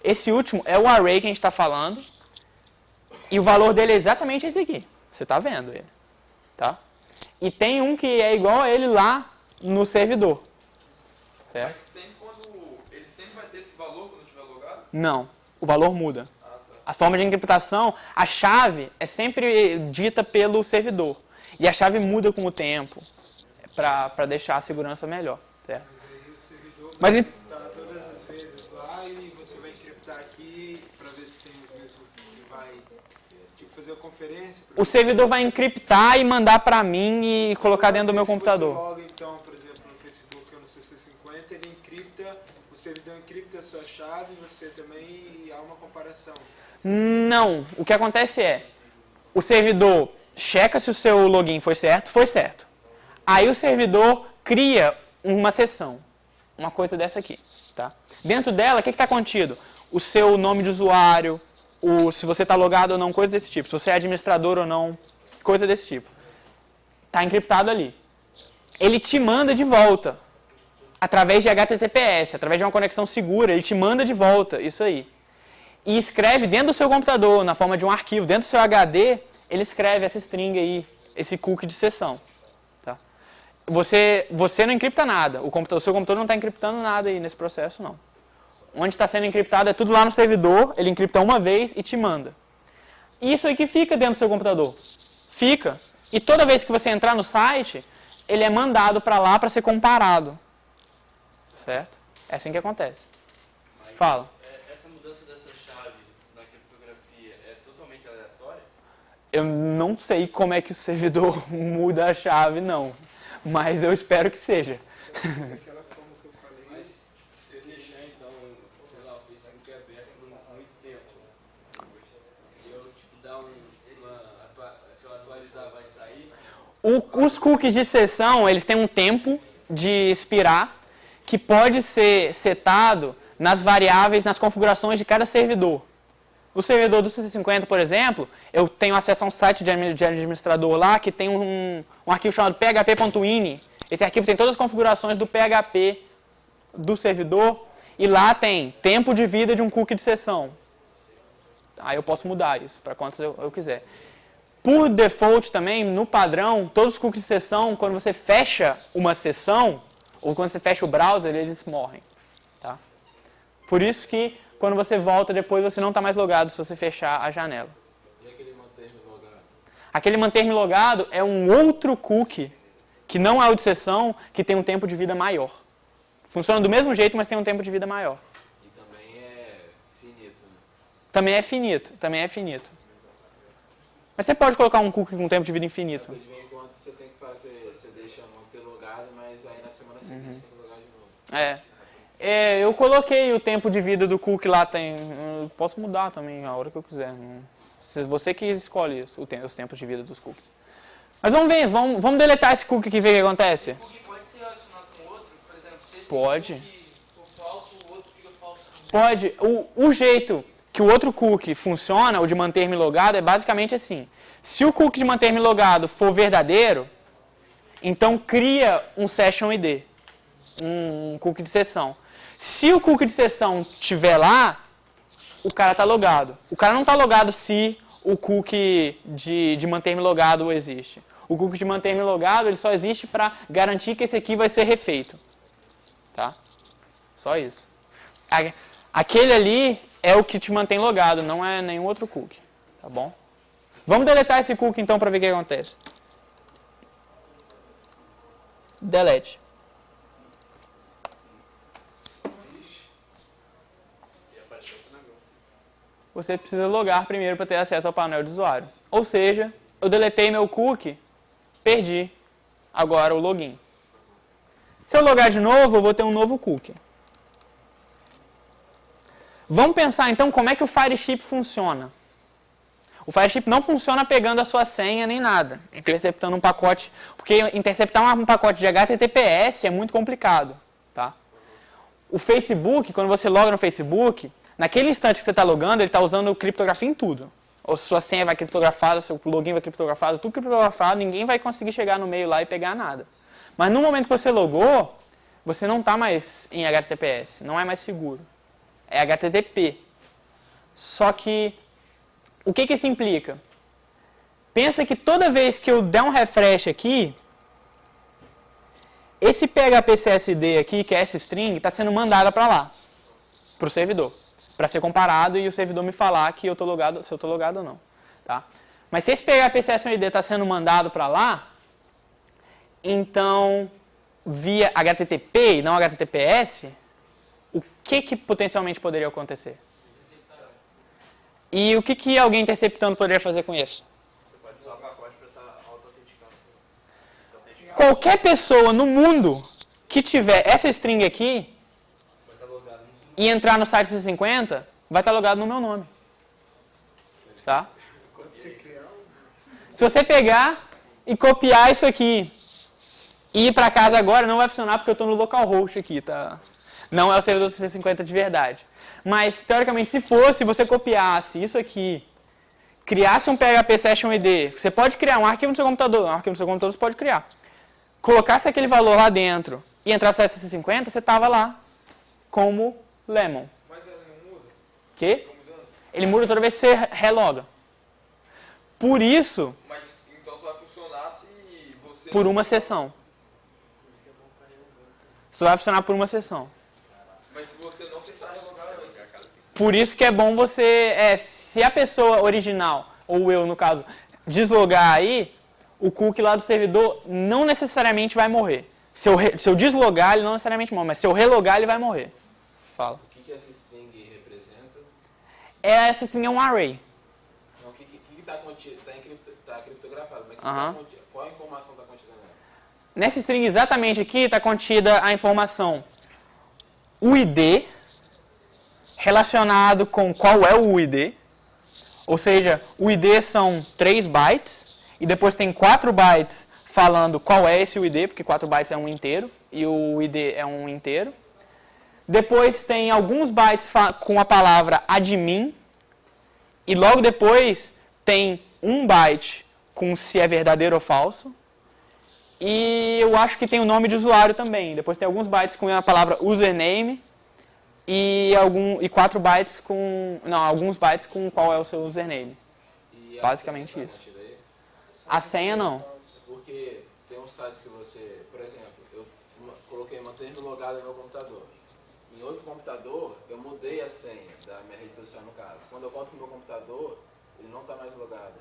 Esse último é o array que a gente está falando. E o valor dele é exatamente esse aqui. Você está vendo ele. Tá? E tem um que é igual a ele lá no servidor. Certo? Mas sempre ele sempre vai ter esse valor quando estiver logado? Não. O valor muda. As formas de encriptação, a chave é sempre dita pelo servidor. E a chave muda com o tempo para deixar a segurança melhor. Certo? Mas aí o servidor Mas vai encriptar todas as vezes lá e você vai encriptar aqui para ver se tem os mesmos que vai fazer a conferência. O servidor vai encriptar e mandar para mim e colocar dentro do meu computador. Se você loga, então, por exemplo, no Facebook ou no CC50, ele encripta, o servidor encripta a sua chave e você também há uma comparação. Não. O que acontece é, o servidor checa se o seu login foi certo. Aí o servidor cria uma sessão, uma coisa dessa aqui. Tá? Dentro dela, o que está contido? O seu nome de usuário, se você está logado ou não, coisa desse tipo. Se você é administrador ou não, coisa desse tipo. Está encriptado ali. Ele te manda de volta, através de HTTPS, através de uma conexão segura, ele te manda de volta isso aí. E escreve dentro do seu computador, na forma de um arquivo, dentro do seu HD, ele escreve essa string aí, esse cookie de sessão. Tá? Você não encripta nada, o seu computador não está encriptando nada aí nesse processo, não. Onde está sendo encriptado é tudo lá no servidor, ele encripta uma vez e te manda. E isso aí que fica dentro do seu computador. Fica. E toda vez que você entrar no site, ele é mandado para lá para ser comparado. Certo? É assim que acontece. Fala. Essa mudança dessa chave na criptografia é totalmente aleatória? Eu não sei como é que o servidor muda a chave, não. Mas eu espero que seja. Daquela forma que eu falei. Mas se eu deixar então, sei lá, o Facebook aberto por muito tempo, e eu dar se eu atualizar vai sair? Os cookies de sessão, eles têm um tempo de expirar que pode ser setado nas variáveis, nas configurações de cada servidor. O servidor do CC50, por exemplo, eu tenho acesso a um site de administrador lá que tem um arquivo chamado php.ini. Esse arquivo tem todas as configurações do PHP do servidor e lá tem tempo de vida de um cookie de sessão. Aí eu posso mudar isso para quantos eu quiser. Por default também, no padrão, todos os cookies de sessão, quando você fecha uma sessão, ou quando você fecha o browser, eles morrem. Tá? Por isso que, quando você volta depois, você não está mais logado se você fechar a janela. E aquele manter-me logado? Aquele manter-me logado é um outro cookie, que não é o de sessão, que tem um tempo de vida maior. Funciona do mesmo jeito, mas tem um tempo de vida maior. E também é finito, né? Também é finito. Mas você pode colocar um cookie com tempo de vida infinito. De vez em quando você tem que fazer, você deixa manter logado, mas aí na semana seguinte você tem que logar de novo. Eu coloquei o tempo de vida do cookie lá, eu posso mudar também a hora que eu quiser. Você que escolhe isso, os tempos de vida dos cookies. Mas vamos ver, vamos deletar esse cookie aqui e ver o que acontece. O cookie pode ser relacionado com outro, por exemplo, se esse Pode. cookie for falso, o outro fica falso. Pode. O jeito que o outro cookie funciona, o de manter-me logado, é basicamente assim. Se o cookie de manter-me logado for verdadeiro, então cria um session ID, um cookie de sessão. Se o cookie de sessão estiver lá, o cara está logado. O cara não está logado se o cookie de manter-me logado existe. O cookie de manter-me logado ele só existe para garantir que esse aqui vai ser refeito. Tá? Só isso. Aquele ali é o que te mantém logado, não é nenhum outro cookie. Tá bom? Vamos deletar esse cookie então para ver o que acontece. Delete. Você precisa logar primeiro para ter acesso ao painel de usuário. Ou seja, eu deletei meu cookie, perdi agora o login. Se eu logar de novo, eu vou ter um novo cookie. Vamos pensar então como é que o Fireship funciona. O Fireship não funciona pegando a sua senha nem nada, interceptando um pacote, porque interceptar um pacote de HTTPS é muito complicado. Tá? O Facebook, quando você loga no Facebook, naquele instante que você está logando, ele está usando criptografia em tudo. Ou sua senha vai criptografada, seu login vai criptografado, tudo criptografado, ninguém vai conseguir chegar no meio lá e pegar nada. Mas no momento que você logou, você não está mais em HTTPS, não é mais seguro. É HTTP. Só que, o que isso implica? Pensa que toda vez que eu der um refresh aqui, esse PHP-CSD aqui, que é essa string, está sendo mandada para lá, para o servidor, para ser comparado e o servidor me falar que eu tô logado, se eu estou logado ou não. Tá? Mas se esse PHP-CSD está sendo mandado para lá, então, via HTTP e não HTTPS, o que potencialmente poderia acontecer? E o que alguém interceptando poderia fazer com isso? Você pode usar o pacote para essa auto-autenticação. Qualquer pessoa no mundo que tiver essa string aqui e entrar no site C50, vai estar logado no meu nome. Tá? Se você pegar e copiar isso aqui e ir para casa agora, não vai funcionar porque eu estou no localhost aqui, tá? Não é o servidor C50 de verdade. Mas, teoricamente, se fosse, você copiasse isso aqui, criasse um PHP Session ID, você pode criar um arquivo no seu computador, você pode criar. Colocasse aquele valor lá dentro e entrasse no C50, você estava lá como Lemon. Mas ele não muda? Que? Ele muda toda vez que você reloga. Por isso, Mas então só vai funcionar se você... por uma sessão. Só vai funcionar por uma sessão. Mas se você não tentar relogar antes. Por isso que é bom você, se a pessoa original, ou eu no caso, deslogar aí, o cookie lá do servidor não necessariamente vai morrer. Se eu deslogar, ele não necessariamente morre, mas se eu relogar, ele vai morrer. Fala. O que essa string representa? Essa string é um array. Não, o que está contido? Está criptografado, mas qual a informação está contida nela? Nessa string exatamente aqui está contida a informação UID, relacionado com qual é o UID, ou seja, o ID são 3 bytes, e depois tem 4 bytes falando qual é esse UID, porque 4 bytes é um inteiro, e o ID é um inteiro. Depois tem alguns bytes com a palavra admin, e logo depois tem 1 byte com se é verdadeiro ou falso, e eu acho que tem o nome de usuário também. Depois tem alguns bytes com a palavra username, e 4 bytes com... Não, alguns bytes com qual é o seu username. E a Basicamente senha tá isso. contida aí? A senha não. Porque tem uns sites que você, por exemplo, eu coloquei manter-me logado no meu computador. Em outro computador, eu mudei a senha da minha rede social no caso. Quando eu volto no meu computador, ele não está mais logado.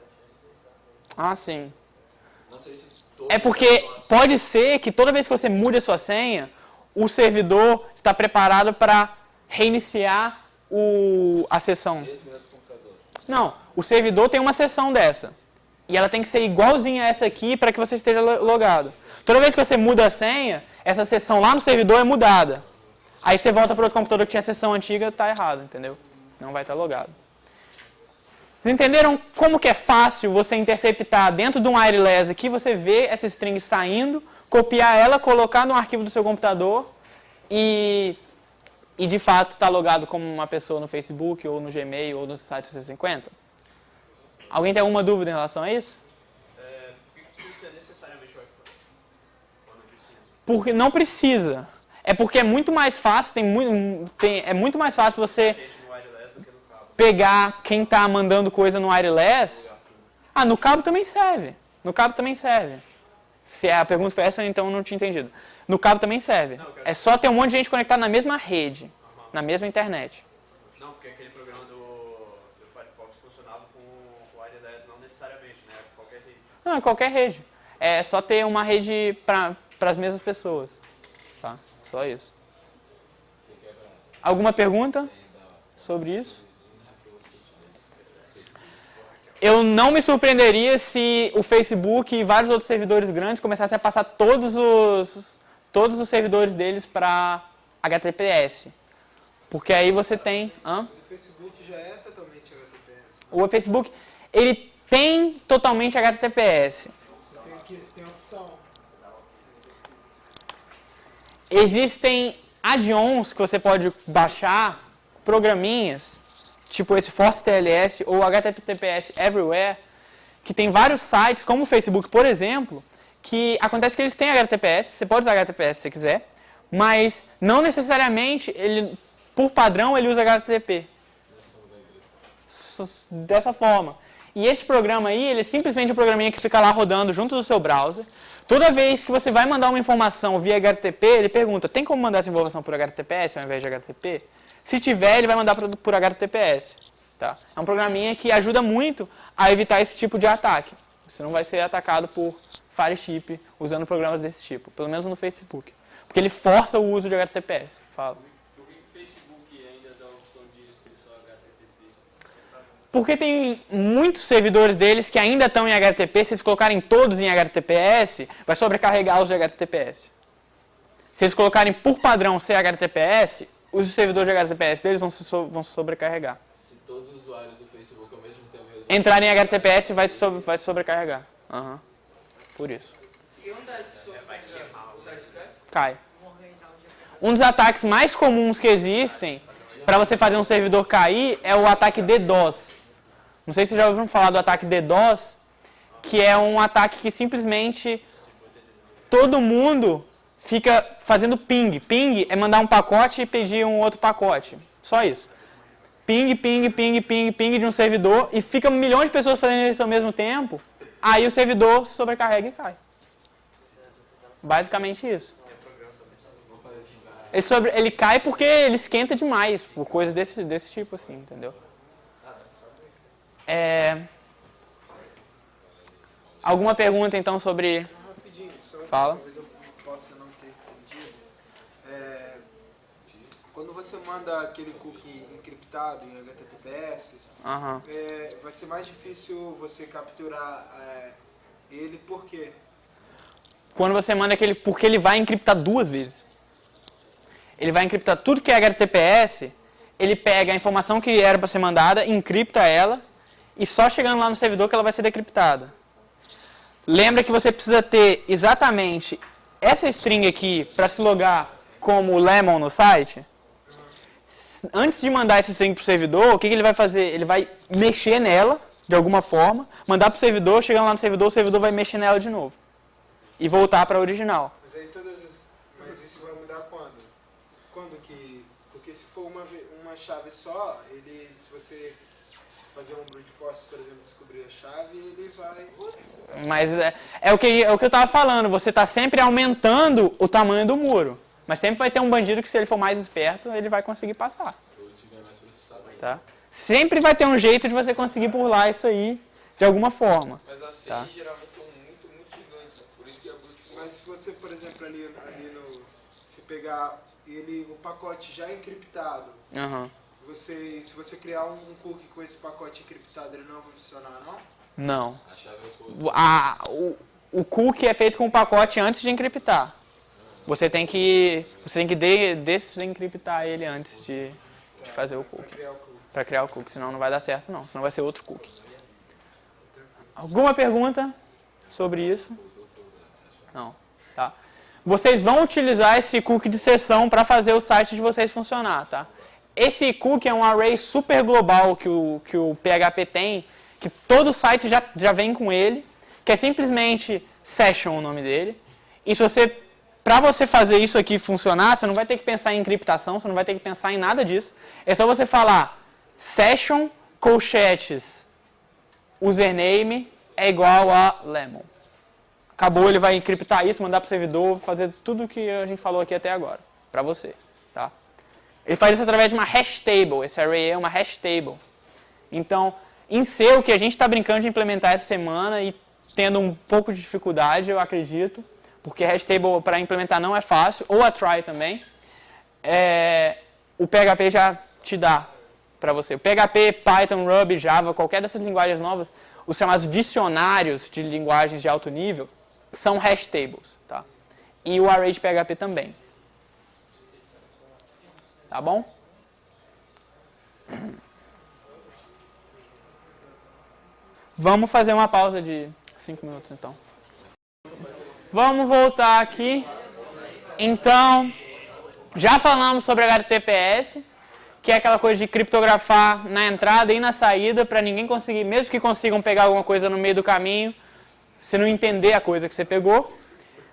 Ah, sim. Não sei se todos É porque são assim. pode ser que toda vez que você mude a sua senha, o servidor está preparado para reiniciar a sessão. Esse mesmo computador. Não, o servidor tem uma sessão dessa. E ela tem que ser igualzinha a essa aqui para que você esteja logado. Toda vez que você muda a senha, essa sessão lá no servidor é mudada. Aí você volta para outro computador que tinha a sessão antiga, está errado, entendeu? Não vai estar logado. Vocês entenderam como que é fácil você interceptar dentro de um IRLS aqui, você vê essa string saindo, copiar ela, colocar no arquivo do seu computador e de fato está logado como uma pessoa no Facebook, ou no Gmail, ou no site C50? Alguém tem alguma dúvida em relação a isso? Por que precisa ser necessariamente o iPhone? Ou não precisa? Porque não precisa. É porque é muito mais fácil, é muito mais fácil você Rede no wireless do que no cabo. pegar quem está mandando coisa no wireless. Ah, no cabo também serve. No cabo também serve. Se a pergunta foi essa, então eu não tinha entendido. No cabo também serve. É só ter um monte de gente conectada na mesma rede, na mesma internet. Não, porque aquele programa do Firefox funcionava com o wireless, não necessariamente, né? Qualquer rede. Não, é qualquer rede. É só ter uma rede para as mesmas pessoas. Tá? Só isso. Alguma pergunta sobre isso? Eu não me surpreenderia se o Facebook e vários outros servidores grandes começassem a passar todos os servidores deles para HTTPS. Porque aí você tem... Hã? Mas o Facebook já é totalmente HTTPS. O Facebook, ele tem totalmente HTTPS. Tem aqui, você tem a opção. Existem add-ons que você pode baixar, programinhas, tipo esse Force TLS ou HTTPS Everywhere, que tem vários sites, como o Facebook, por exemplo, que acontece que eles têm HTTPS, você pode usar HTTPS se você quiser, mas não necessariamente, ele, por padrão, ele usa HTTP. Dessa forma. E esse programa aí, ele é simplesmente um programinha que fica lá rodando junto do seu browser. Toda vez que você vai mandar uma informação via HTTP, ele pergunta, tem como mandar essa informação por HTTPS ao invés de HTTP? Se tiver, ele vai mandar por HTTPS. Tá? É um programinha que ajuda muito a evitar esse tipo de ataque. Você não vai ser atacado por Fireship usando programas desse tipo, pelo menos no Facebook. Porque ele força o uso de HTTPS. Fala. Por que o Facebook ainda dá a opção de ser só HTTP? Porque tem muitos servidores deles que ainda estão em HTTP, se eles colocarem todos em HTTPS, vai sobrecarregar os de HTTPS. Se eles colocarem por padrão ser HTTPS, os servidores de HTTPS deles vão se sobrecarregar. Se todos os usuários do Facebook ao mesmo tempo Entrarem em HTTPS vai sobrecarregar. Uhum. Por isso. E onde é esse software? O site cai? Cai. Um dos ataques mais comuns que existem para você fazer um servidor cair é o ataque DDoS. Não sei se vocês já ouviram falar do ataque DDoS, que é um ataque que simplesmente todo mundo fica fazendo ping. Ping é mandar um pacote e pedir um outro pacote. Só isso. Ping, ping, ping, ping, ping de um servidor e fica milhões de pessoas fazendo isso ao mesmo tempo. Aí o servidor se sobrecarrega e cai. Basicamente isso. Ele cai porque ele esquenta demais, por coisas desse tipo, assim, entendeu? Alguma pergunta, então, sobre... Rapidinho, só Fala. talvez eu possa não ter entendido. Quando você manda aquele cookie encriptado em HTTPS, Aham. vai ser mais difícil você capturar ele, por quê? Quando você manda aquele... Porque ele vai encriptar duas vezes. Ele vai encriptar tudo que é HTTPS, ele pega a informação que era para ser mandada, encripta ela, e só chegando lá no servidor que ela vai ser decriptada. Lembra que você precisa ter exatamente essa string aqui para se logar como Lemon no site? Antes de mandar essa string para o servidor, o que ele vai fazer? Ele vai mexer nela, de alguma forma, mandar para o servidor, chegando lá no servidor, o servidor vai mexer nela de novo. E voltar para a original. Mas aí mas isso vai mudar quando? Porque se for uma chave só, se você fazer um brute force, por exemplo, descobrir a chave, ele vai... Mas é o que eu estava falando, você está sempre aumentando o tamanho do muro. Mas sempre vai ter um bandido que, se ele for mais esperto, ele vai conseguir passar. Tá? Sempre vai ter um jeito de você conseguir burlar isso aí, de alguma forma. Mas as Tá. senhas geralmente são muito, muito gigantes, né? Por isso que é brute force. Mas se você, por exemplo, ali se pegar o pacote já encriptado, Uhum. se você criar um cookie com esse pacote encriptado, ele não vai funcionar, não? Não. a chave é o O cookie é feito com o pacote antes de encriptar. Você tem que desencriptar ele antes de fazer o cookie. Para criar o cookie, senão não vai dar certo não, senão vai ser outro cookie. Alguma pergunta sobre isso? Não, tá. Vocês vão utilizar esse cookie de sessão para fazer o site de vocês funcionar, tá? Esse cookie é um array super global que o PHP tem, que todo site já vem com ele, que é simplesmente session o nome dele. E para você fazer isso aqui funcionar, você não vai ter que pensar em encriptação, você não vai ter que pensar em nada disso. É só você falar session colchetes username é igual a lemon. Acabou, ele vai encriptar isso, mandar para o servidor, fazer tudo o que a gente falou aqui até agora, para você. Tá? Ele faz isso através de uma hash table, esse array é uma hash table. Então, em C, o que a gente está brincando de implementar essa semana e tendo um pouco de dificuldade, eu acredito, porque hash table para implementar não é fácil, ou a try também, o PHP já te dá para você. O PHP, Python, Ruby, Java, qualquer dessas linguagens novas, os chamados dicionários de linguagens de alto nível, são hash tables. Tá? E o array de PHP também. Tá bom? Vamos fazer uma pausa de 5 minutos, então. Vamos voltar aqui. Então, já falamos sobre HTTPS, que é aquela coisa de criptografar na entrada e na saída, para ninguém conseguir, mesmo que consigam pegar alguma coisa no meio do caminho, se não entender a coisa que você pegou.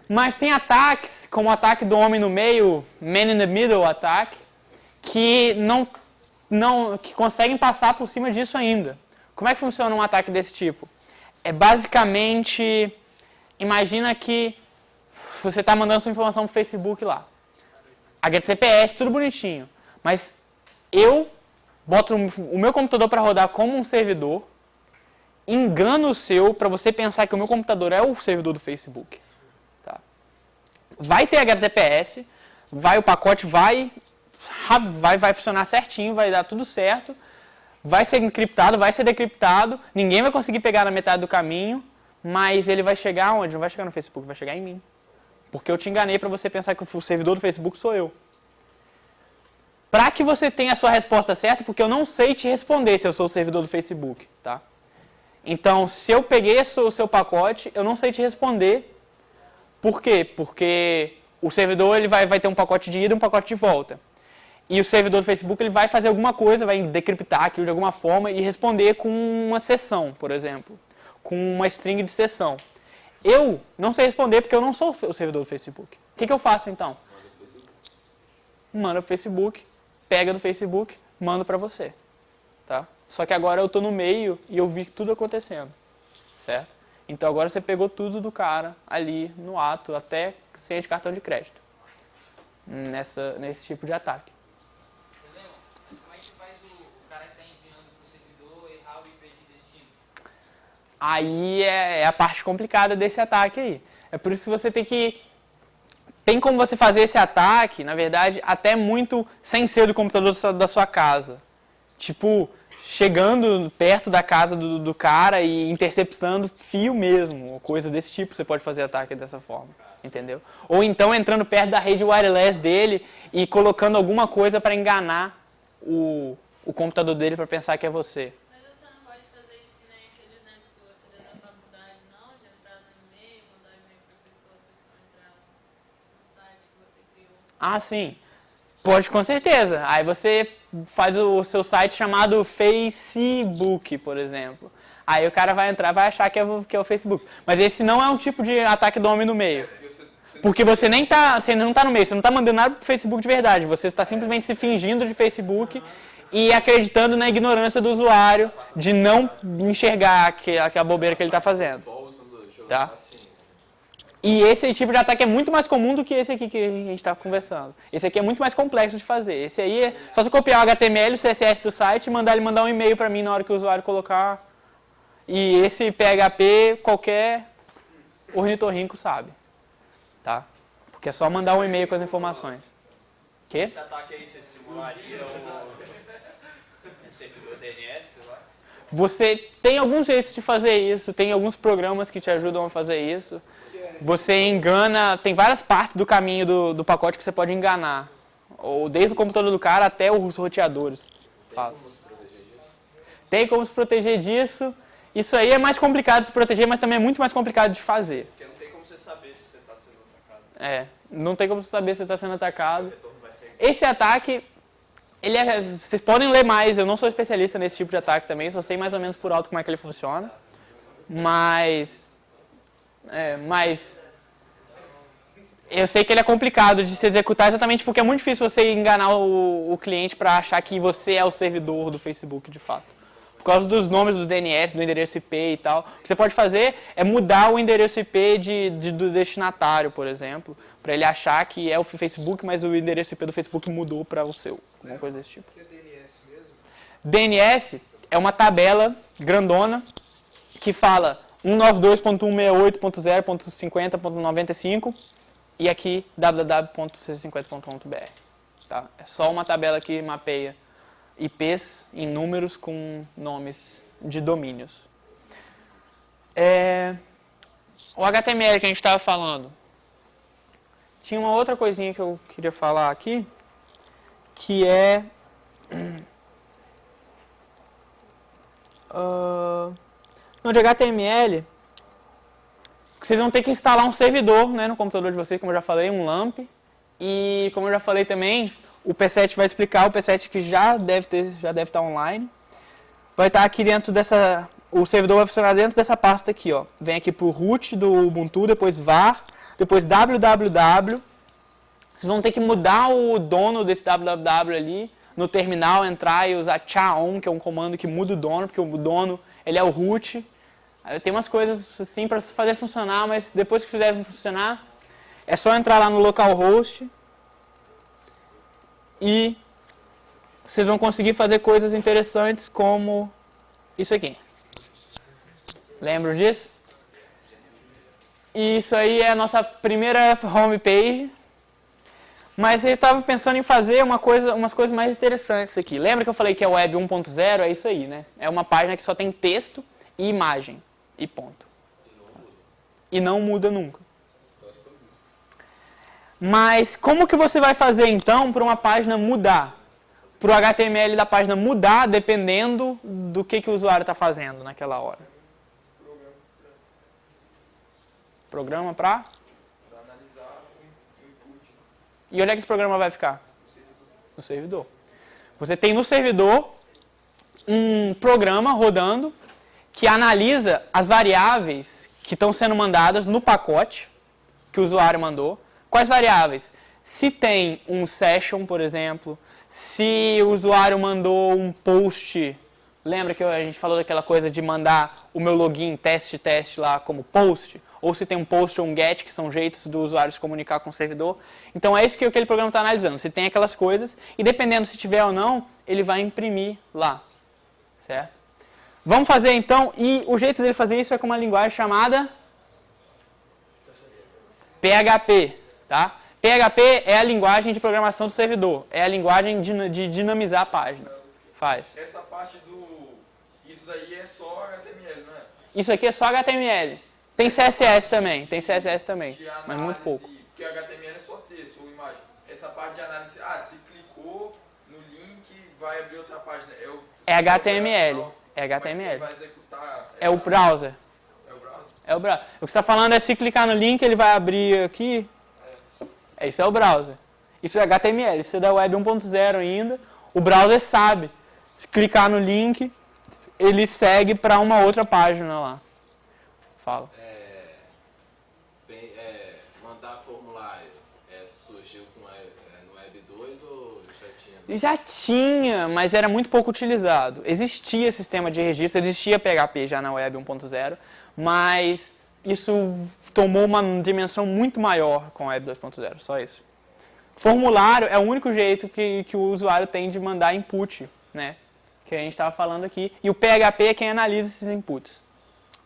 Mas tem ataques, como o ataque do homem no meio, man in the middle attack, que que conseguem passar por cima disso ainda. Como é que funciona um ataque desse tipo? É basicamente, imagina que você está mandando sua informação para o Facebook lá. HTTPS, tudo bonitinho. Mas eu boto o meu computador para rodar como um servidor, engano o seu para você pensar que o meu computador é o servidor do Facebook. Tá? Vai ter HTTPS, o pacote vai funcionar certinho, vai dar tudo certo. Vai ser encriptado, vai ser decriptado, ninguém vai conseguir pegar na metade do caminho, mas ele vai chegar onde? Não vai chegar no Facebook, vai chegar em mim. Porque eu te enganei para você pensar que o servidor do Facebook sou eu. Para que você tenha a sua resposta certa, porque eu não sei te responder se eu sou o servidor do Facebook. Tá? Então, se eu peguei o seu pacote, eu não sei te responder. Por quê? Porque o servidor ele vai ter um pacote de ida e um pacote de volta. E o servidor do Facebook ele vai fazer alguma coisa, vai decriptar aquilo de alguma forma e responder com uma sessão, por exemplo. Com uma string de sessão. Eu não sei responder porque eu não sou o servidor do Facebook. O que eu faço então? Manda pro Facebook, pega do Facebook, manda para você. Tá? Só que agora eu estou no meio e eu vi tudo acontecendo. Certo? Então agora você pegou tudo do cara ali no ato, até senha de cartão de crédito. Nesse tipo de ataque. Aí é a parte complicada desse ataque aí. É por isso que você tem como você fazer esse ataque, na verdade, até muito sem ser do computador da sua casa. Tipo, chegando perto da casa do cara e interceptando fio mesmo, ou coisa desse tipo, você pode fazer ataque dessa forma, entendeu? Ou então entrando perto da rede wireless dele e colocando alguma coisa para enganar o computador dele para pensar que é você. Ah, sim. Pode, com certeza. Aí você faz o seu site chamado Facebook, por exemplo. Aí o cara vai entrar, vai achar que é o Facebook. Mas esse não é um tipo de ataque do homem no meio. Porque você não está no meio, você não está mandando nada pro Facebook de verdade. Você está simplesmente se fingindo de Facebook e acreditando na ignorância do usuário de não enxergar aquela bobeira que ele está fazendo. Tá? E esse tipo de ataque é muito mais comum do que esse aqui que a gente está conversando. Esse aqui é muito mais complexo de fazer. Esse aí é só você copiar o HTML e o CSS do site e mandar ele mandar um e-mail para mim na hora que o usuário colocar. E esse PHP qualquer ornitorrinco sabe. Tá? Porque é só mandar um e-mail com as informações. Que? Esse ataque aí você simularia o DNS, sei lá? Você tem alguns jeitos de fazer isso, tem alguns programas que te ajudam a fazer isso. Você engana, tem várias partes do caminho do pacote que você pode enganar. Ou desde o computador do cara até os roteadores. Tem como se proteger disso. Isso aí é mais complicado de se proteger, mas também é muito mais complicado de fazer. Porque não tem como você saber se você está sendo atacado. Não tem como você saber se você está sendo atacado. Esse ataque, vocês podem ler mais, eu não sou especialista nesse tipo de ataque também, só sei mais ou menos por alto como é que ele funciona. Mas eu sei que ele é complicado de se executar exatamente porque é muito difícil você enganar o cliente para achar que você é o servidor do Facebook de fato. Por causa dos nomes do DNS, do endereço IP e tal. O que você pode fazer é mudar o endereço IP do destinatário, por exemplo, para ele achar que é o Facebook, mas o endereço IP do Facebook mudou para o seu. Alguma coisa desse tipo. O que é DNS mesmo? DNS é uma tabela grandona que fala 192.168.0.50.95 e aqui www.c50.br. Tá? É só uma tabela que mapeia IPs em números com nomes de domínios. O HTML que a gente estava falando. Tinha uma outra coisinha que eu queria falar aqui, que é No de HTML, vocês vão ter que instalar um servidor, né, no computador de vocês, como eu já falei, um LAMP. E como eu já falei também, o P7 vai explicar, o P7 que já deve estar online. Vai estar aqui dentro dessa... O servidor vai funcionar dentro dessa pasta aqui, ó. Vem aqui pro root do Ubuntu, depois var, depois www. Vocês vão ter que mudar o dono desse www ali no terminal, entrar e usar chaon, que é um comando que muda o dono, porque o dono ele é o root. Tem umas coisas assim para fazer funcionar, mas depois que fizer funcionar, é só entrar lá no localhost e vocês vão conseguir fazer coisas interessantes como isso aqui. Lembram disso? E isso aí é a nossa primeira homepage. Mas eu estava pensando em fazer umas coisas mais interessantes aqui. Lembra que eu falei que é Web 1.0? É isso aí, né? É uma página que só tem texto e imagem. E ponto. E não muda nunca. Mas como que você vai fazer então para uma página mudar? Para o HTML da página mudar dependendo do que o usuário está fazendo naquela hora? Programa para analisar o input. E onde é que esse programa vai ficar? No servidor. Você tem no servidor um programa rodando que analisa as variáveis que estão sendo mandadas no pacote que o usuário mandou. Quais variáveis? Se tem um session, por exemplo, se o usuário mandou um post. Lembra que a gente falou daquela coisa de mandar o meu login teste lá como post? Ou se tem um post ou um get, que são jeitos do usuário se comunicar com o servidor. Então é isso que aquele programa está analisando. Se tem aquelas coisas, e dependendo se tiver ou não, ele vai imprimir lá. Certo? Vamos fazer então, e o jeito dele fazer isso é com uma linguagem chamada PHP. Tá? PHP é a linguagem de programação do servidor. É a linguagem de dinamizar a página. Faz. Essa parte do... Isso daí é só HTML, não é? Isso aqui é só HTML. Tem CSS também, mas muito pouco. Porque HTML é só texto ou imagem. Essa parte de análise, se clicou no link, vai abrir outra página. É HTML. É HTML. Vai executar... É o browser. É o browser? É o browser. O que você está falando é se clicar no link, ele vai abrir aqui. Isso é o browser. Isso é HTML. Isso é da Web 1.0 ainda. O browser sabe. Se clicar no link, ele segue para uma outra página lá. Fala. Mandar formulário surgiu no Web 2 ou já tinha? Já tinha, mas era muito pouco utilizado. Existia sistema de registro, existia PHP já na Web 1.0, mas isso tomou uma dimensão muito maior com a Web 2.0, só isso. Formulário é o único jeito que o usuário tem de mandar input, né? Que a gente estava falando aqui. E o PHP é quem analisa esses inputs.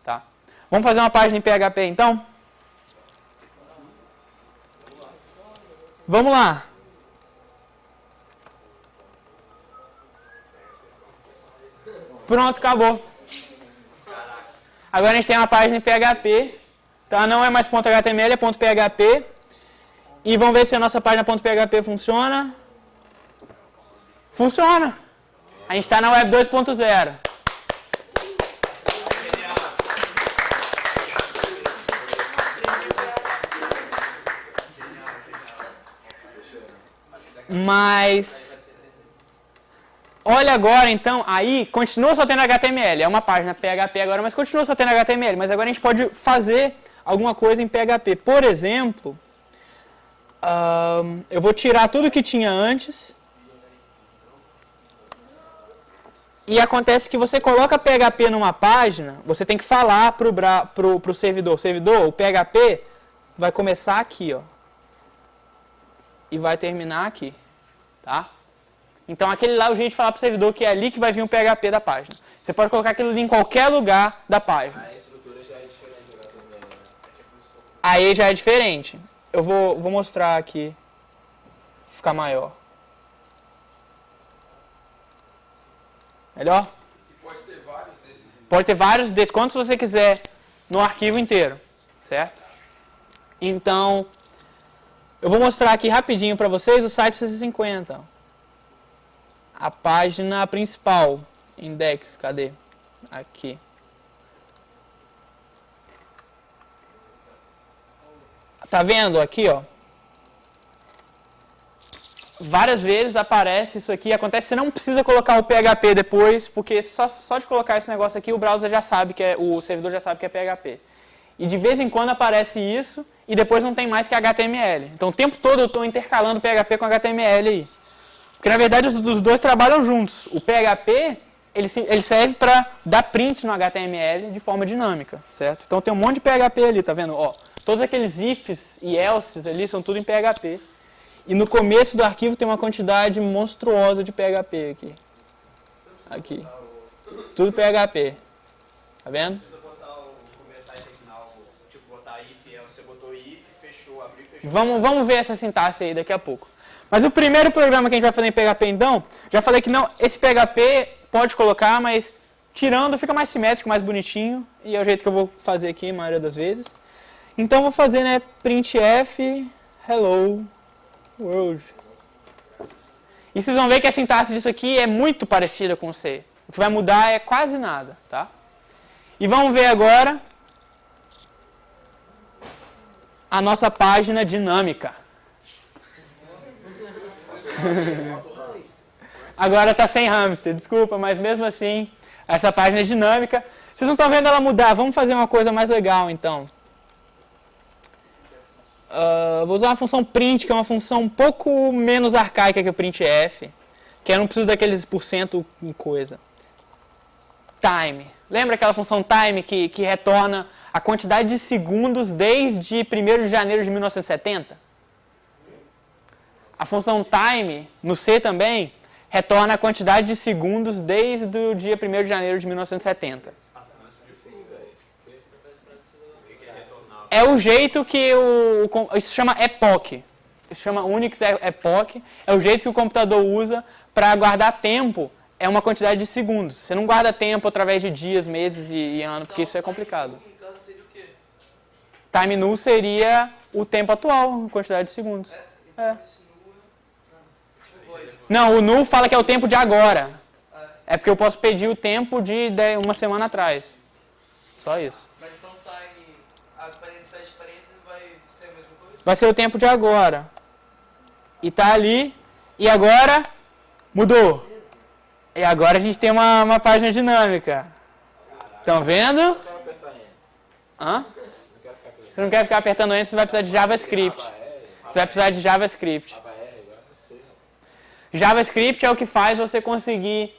Tá? Vamos fazer uma página em PHP então? Vamos lá. Pronto, acabou. Agora a gente tem uma página em PHP. Tá? Não é mais .html, é .php. E vamos ver se a nossa página .php funciona. Funciona. A gente está na Web 2.0. Mas olha agora então, aí continua só tendo HTML, é uma página PHP agora, mas continua só tendo HTML, mas agora a gente pode fazer alguma coisa em PHP. Por exemplo, eu vou tirar tudo que tinha antes. E acontece que você coloca PHP numa página, você tem que falar pro servidor. O servidor, o PHP, vai começar aqui, ó. E vai terminar aqui, tá? Então aquele lá é o jeito de falar pro servidor que é ali que vai vir o PHP da página. Você pode colocar aquilo ali em qualquer lugar da página. A estrutura já é diferente do HTML, né? Aí já é diferente. Eu vou mostrar aqui, ficar maior. Melhor? E pode ter vários desses. Pode ter vários desses, quantos você quiser, no arquivo inteiro, certo? Então, eu vou mostrar aqui rapidinho para vocês o site CC50. A página principal, index, cadê? Aqui. Tá vendo aqui, ó? Várias vezes aparece isso aqui. Acontece que você não precisa colocar o PHP depois, porque só de colocar esse negócio aqui, o browser já sabe que é, o servidor já sabe que é PHP. E de vez em quando aparece isso, e depois não tem mais que HTML. Então o tempo todo eu estou intercalando PHP com HTML aí. Porque na verdade os dois trabalham juntos. O PHP, ele serve para dar print no HTML de forma dinâmica, certo? Então tem um monte de PHP ali, tá vendo? Ó, todos aqueles ifs e elses ali são tudo em PHP. E no começo do arquivo tem uma quantidade monstruosa de PHP aqui. Aqui. Tudo PHP. Tá vendo? Não precisa botar o começar e terminar, tipo botar if, você botou if, fechou, abriu e fechou. Vamos ver essa sintaxe aí daqui a pouco. Mas o primeiro programa que a gente vai fazer em PHP então, já falei que não, esse PHP pode colocar, mas tirando fica mais simétrico, mais bonitinho, e é o jeito que eu vou fazer aqui a maioria das vezes. Então eu vou fazer, né, printf hello world. E vocês vão ver que a sintaxe disso aqui é muito parecida com o C. O que vai mudar é quase nada, tá? E vamos ver agora a nossa página dinâmica. Agora está sem hamster, desculpa, mas mesmo assim, essa página é dinâmica. Vocês não estão vendo ela mudar, vamos fazer uma coisa mais legal então. Vou usar uma função print, que é uma função um pouco menos arcaica que o printf, que eu não preciso daqueles % em coisa. Time. Lembra aquela função time que retorna a quantidade de segundos desde 1º de janeiro de 1970? A função time, no C também, retorna a quantidade de segundos desde o dia 1º de janeiro de 1970. É o jeito que isso chama epoch. Isso chama Unix epoch. É o jeito que o computador usa para guardar tempo. É uma quantidade de segundos. Você não guarda tempo através de dias, meses e ano, porque isso é complicado. No caso seria o quê? Time null seria o tempo atual, a quantidade de segundos. É. Não, o null fala que é o tempo de agora. É porque eu posso pedir o tempo de uma semana atrás. Só isso. Mas então time, a parênteses fecha parênteses vai ser a mesma coisa? Vai ser o tempo de agora. E tá ali. E agora mudou. E agora a gente tem uma página dinâmica. Estão vendo? Eu quero apertar Enter. Hã? Eu quero ficar apertando. Você não quer ficar apertando Enter, você vai precisar de JavaScript. Você vai precisar de JavaScript. Aba R agora, não sei. JavaScript é o que faz você conseguir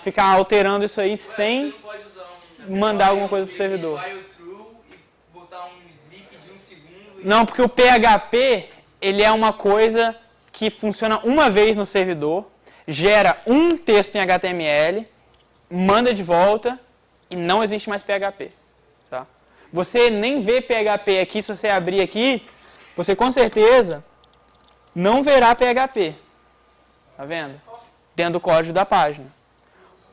ficar alterando isso aí sem Você não pode usar mandar alguma coisa pro servidor. while true e botar um sleep de 1 segundo. Não, porque o PHP, ele é uma coisa que funciona uma vez no servidor, gera um texto em HTML, manda de volta e não existe mais PHP. Tá? Você nem vê PHP aqui, se você abrir aqui, você com certeza não verá PHP. Tá vendo? Dentro do código da página.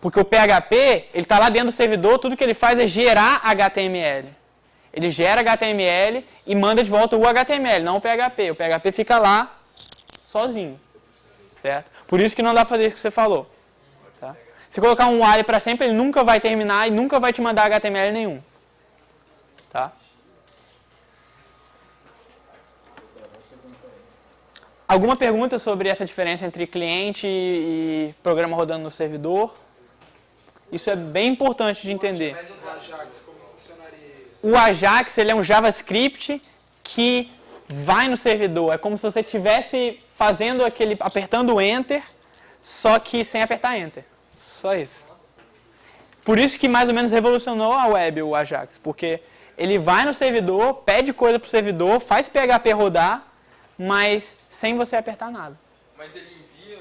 Porque o PHP, ele está lá dentro do servidor, tudo que ele faz é gerar HTML. Ele gera HTML e manda de volta o HTML, não o PHP. O PHP fica lá sozinho. Certo? Por isso que não dá para fazer isso que você falou. Tá? Se colocar um while para sempre, ele nunca vai terminar e nunca vai te mandar HTML nenhum. Tá? Alguma pergunta sobre essa diferença entre cliente e programa rodando no servidor? Isso é bem importante de entender. O Ajax, como funcionaria isso? O Ajax, ele é um JavaScript que vai no servidor. É como se você estivesse fazendo apertando o Enter, só que sem apertar Enter. Só isso. Por isso que mais ou menos revolucionou a web, o Ajax. Porque ele vai no servidor, pede coisa pro servidor, faz PHP rodar, mas sem você apertar nada. Mas ele envia.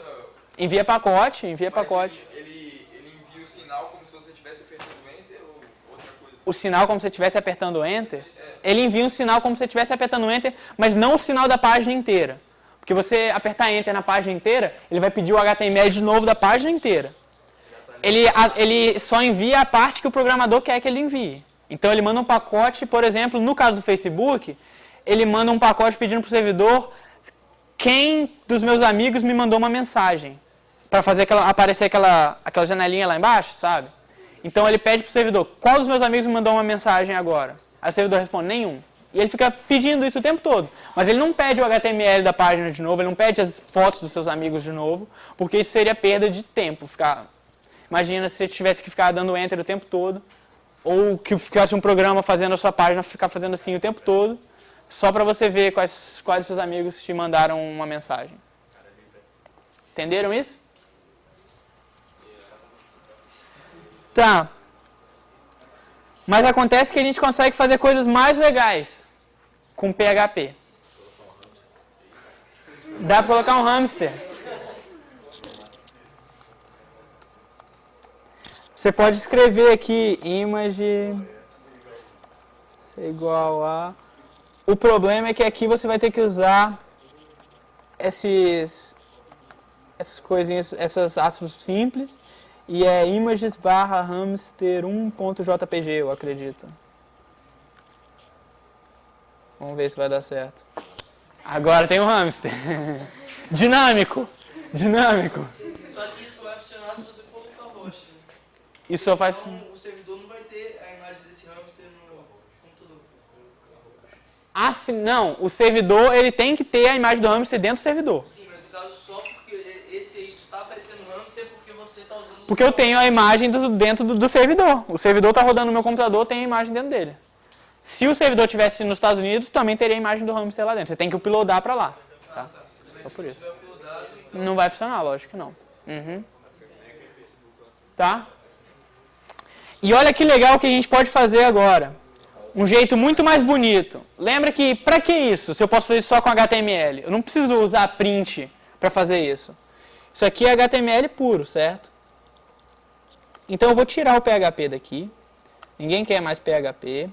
Envia pacote. Ele envia o sinal como se você estivesse apertando Enter ou outra coisa? O sinal como se você estivesse apertando Enter, ele envia um sinal como se você estivesse apertando Enter, mas não o sinal da página inteira. Porque você apertar Enter na página inteira, ele vai pedir o HTML de novo da página inteira. Ele só envia a parte que o programador quer que ele envie. Então ele manda um pacote, por exemplo, no caso do Facebook, ele manda um pacote pedindo para o servidor quem dos meus amigos me mandou uma mensagem. Para fazer aparecer aquela janelinha lá embaixo, sabe? Então ele pede para o servidor, qual dos meus amigos me mandou uma mensagem agora? Aí o servidor responde, nenhum. E ele fica pedindo isso o tempo todo. Mas ele não pede o HTML da página de novo, ele não pede as fotos dos seus amigos de novo, porque isso seria perda de tempo. Imagina se você tivesse que ficar dando enter o tempo todo, ou que ficasse um programa fazendo a sua página, ficar fazendo assim o tempo todo, só para você ver quais dos seus amigos te mandaram uma mensagem. Entenderam isso? Tá. Mas acontece que a gente consegue fazer coisas mais legais com PHP. Dá para colocar um hamster. Você pode escrever aqui image igual a... O problema é que aqui você vai ter que usar essas coisinhas, essas aspas simples. E é images/hamster1.jpg, eu acredito. Vamos ver se vai dar certo. Agora tem um hamster. Dinâmico. Só que isso vai funcionar se você for no host. Né? Isso só faz... Então o servidor não vai ter a imagem desse hamster no computador. Ah, sim, não. O servidor, ele tem que ter a imagem do hamster dentro do servidor. Sim, mas no caso só porque esse aí está aparecendo no hamster porque você está usando... Porque eu tenho a imagem dentro do servidor. O servidor está rodando no meu computador, tem a imagem dentro dele. Se o servidor estivesse nos Estados Unidos, também teria a imagem do hamster lá dentro. Você tem que uploadar para lá. Tá? Só por isso. Não vai funcionar, lógico que não. Uhum. Tá? E olha que legal que a gente pode fazer agora. Um jeito muito mais bonito. Lembra que, para que isso? Se eu posso fazer isso só com HTML? Eu não preciso usar print para fazer isso. Isso aqui é HTML puro, certo? Então eu vou tirar o PHP daqui. Ninguém quer mais PHP.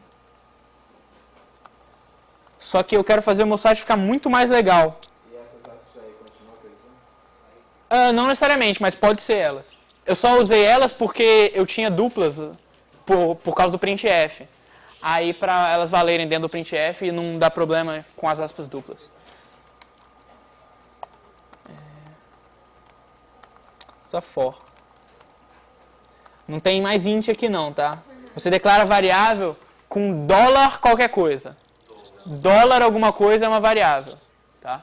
Só que eu quero fazer o meu site ficar muito mais legal. E essas aspas aí continuam utilizando? Não necessariamente, mas pode ser elas. Eu só usei elas porque eu tinha duplas por causa do printf. Aí para elas valerem dentro do printf e não dá problema com as aspas duplas. Só for. Não tem mais int aqui não, tá? Você declara variável com dólar qualquer coisa. Dólar alguma coisa é uma variável, tá?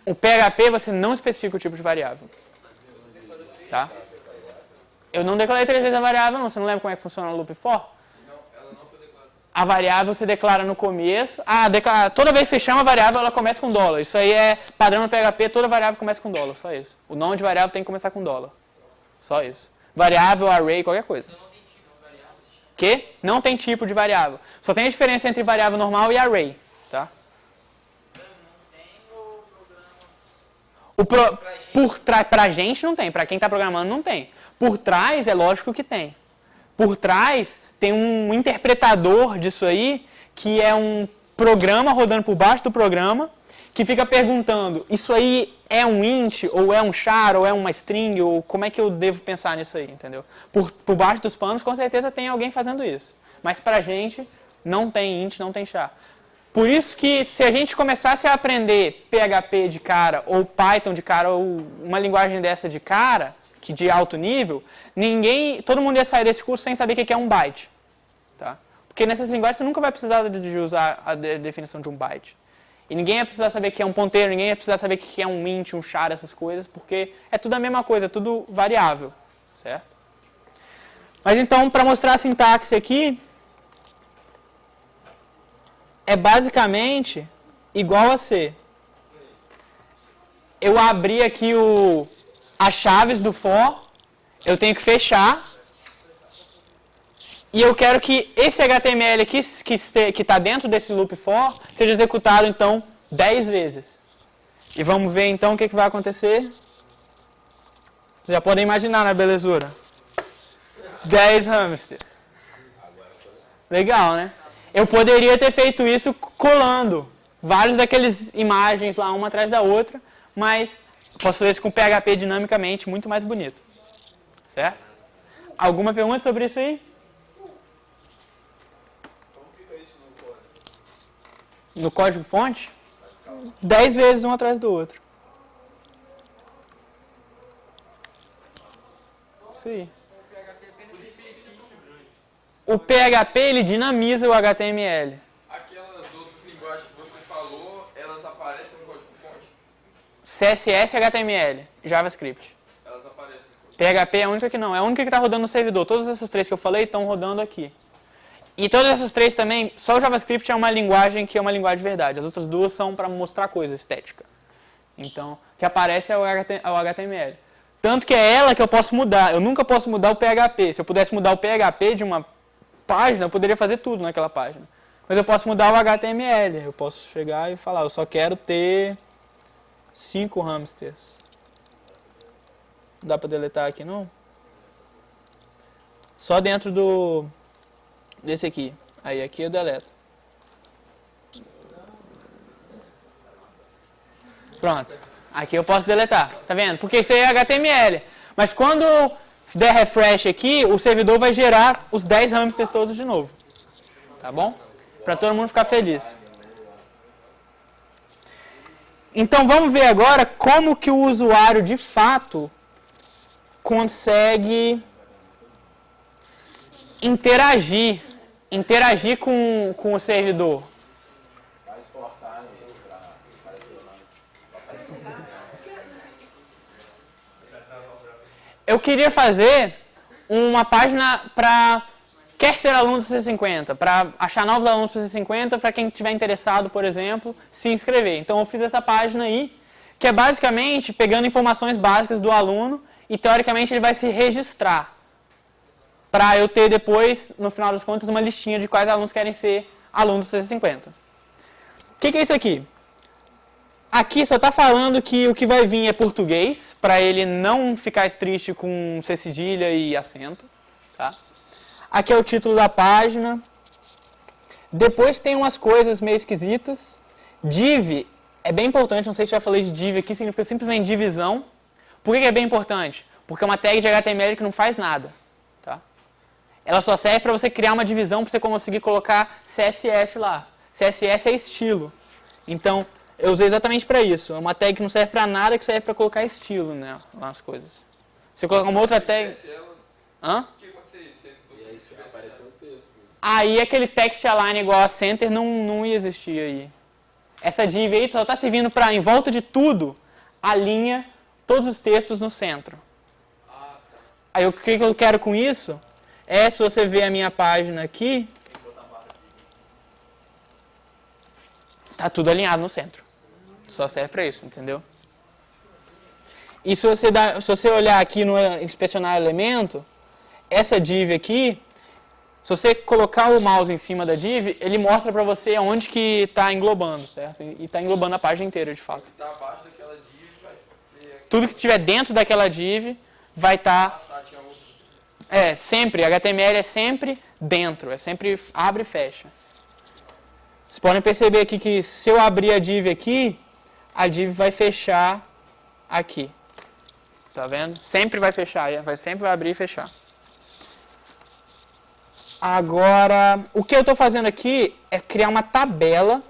O PHP você não especifica o tipo de variável, tá? Eu não declarei 3 vezes a variável, não. Você não lembra como é que funciona o loop for? A variável você declara no começo. Toda vez que você chama a variável, ela começa com $. Isso aí é padrão no PHP, toda variável começa com $, só isso. O nome de variável tem que começar com $. Só isso. Variável, array, qualquer coisa. Que? Não tem tipo de variável. Só tem a diferença entre variável normal e array, tá? Pra gente não tem, pra quem está programando não tem. Por trás é lógico que tem. Por trás tem um interpretador disso aí, que é um programa rodando por baixo do programa, que fica perguntando, isso aí é um int, ou é um char, ou é uma string, ou como é que eu devo pensar nisso aí, entendeu? Por baixo dos panos, com certeza tem alguém fazendo isso. Mas pra gente, não tem int, não tem char. Por isso que se a gente começasse a aprender PHP de cara, ou Python de cara, ou uma linguagem dessa de cara, que de alto nível, todo mundo ia sair desse curso sem saber o que é um byte. Tá? Porque nessas linguagens você nunca vai precisar de usar a definição de um byte. E ninguém ia precisar saber o que é um ponteiro, ninguém ia precisar saber o que é um int, um char, essas coisas, porque é tudo a mesma coisa, é tudo variável. Certo? Mas então, para mostrar a sintaxe aqui, é basicamente igual a C. Eu abri aqui as chaves do for, eu tenho que fechar, e eu quero que esse HTML aqui, que está dentro desse loop for, seja executado, então, 10 vezes. E vamos ver, então, o que vai acontecer. Vocês já podem imaginar, né, belezura? 10 hamsters. Legal, né? Eu poderia ter feito isso colando várias daquelas imagens lá, uma atrás da outra, mas posso fazer isso com PHP dinamicamente, muito mais bonito. Certo? Alguma pergunta sobre isso aí? Como fica isso no código? No código-fonte? 10 vezes um atrás do outro. Isso aí. O PHP, ele dinamiza o HTML. Aquelas outras linguagens que você falou, elas aparecem no código-fonte? CSS, HTML, JavaScript. Elas aparecem no código. PHP é a única que não. É a única que está rodando no servidor. Todas essas três que eu falei estão rodando aqui. E todas essas três também, só o JavaScript é uma linguagem que é uma linguagem de verdade. As outras duas são para mostrar coisa estética. Então, o que aparece é o HTML. Tanto que é ela que eu posso mudar. Eu nunca posso mudar o PHP. Se eu pudesse mudar o PHP de uma página, eu poderia fazer tudo naquela página. Mas eu posso mudar o HTML. Eu posso chegar e falar, eu só quero ter 5 hamsters. Não dá para deletar aqui, não? Só dentro desse aqui. Aí aqui eu deleto. Pronto. Aqui eu posso deletar. Tá vendo? Porque isso aí é HTML. Mas quando der refresh aqui, o servidor vai gerar os 10 hamsters todos de novo. Tá bom? Para todo mundo ficar feliz. Então vamos ver agora como que o usuário de fato consegue interagir com o servidor. Vai exportar para aparecer o nome. Eu queria fazer uma página para quer ser aluno do C50, para achar novos alunos do C50, para quem estiver interessado, por exemplo, se inscrever. Então eu fiz essa página aí, que é basicamente pegando informações básicas do aluno e teoricamente ele vai se registrar. Para eu ter depois, no final das contas, uma listinha de quais alunos querem ser alunos do C50. O que é isso aqui? Aqui só está falando que o que vai vir é português, para ele não ficar triste com C cedilha e acento. Tá? Aqui é o título da página. Depois tem umas coisas meio esquisitas. Div é bem importante, não sei se já falei de div aqui, significa simplesmente divisão. Por que é bem importante? Porque é uma tag de HTML que não faz nada. Tá? Ela só serve para você criar uma divisão para você conseguir colocar CSS lá. CSS é estilo. Então, eu usei exatamente para isso. É uma tag que não serve para nada, que serve para colocar estilo, né, nas coisas. Você coloca uma outra tag... Hã? O que aconteceria se E aí se aparecer o texto. Aí aquele text align igual a center não ia existir aí. Essa div aí só está servindo para, em volta de tudo, alinha todos os textos no centro. Aí o que eu quero com isso é, se você ver a minha página aqui, tá tudo alinhado no centro. Só serve para isso, entendeu? E se você olhar aqui no inspecionar elemento, essa div aqui, se você colocar o mouse em cima da div, ele mostra para você onde que está englobando, certo? E está englobando a página inteira, de fato. tá abaixo daquela div, vai ter... Tudo que estiver dentro daquela div vai estar... tinha outro. sempre, HTML é sempre dentro, é sempre abre e fecha. Vocês podem perceber aqui que se eu abrir a div aqui, a div vai fechar aqui. Tá vendo? Sempre vai fechar, sempre vai abrir e fechar. Agora, o que eu estou fazendo aqui é criar uma tabela.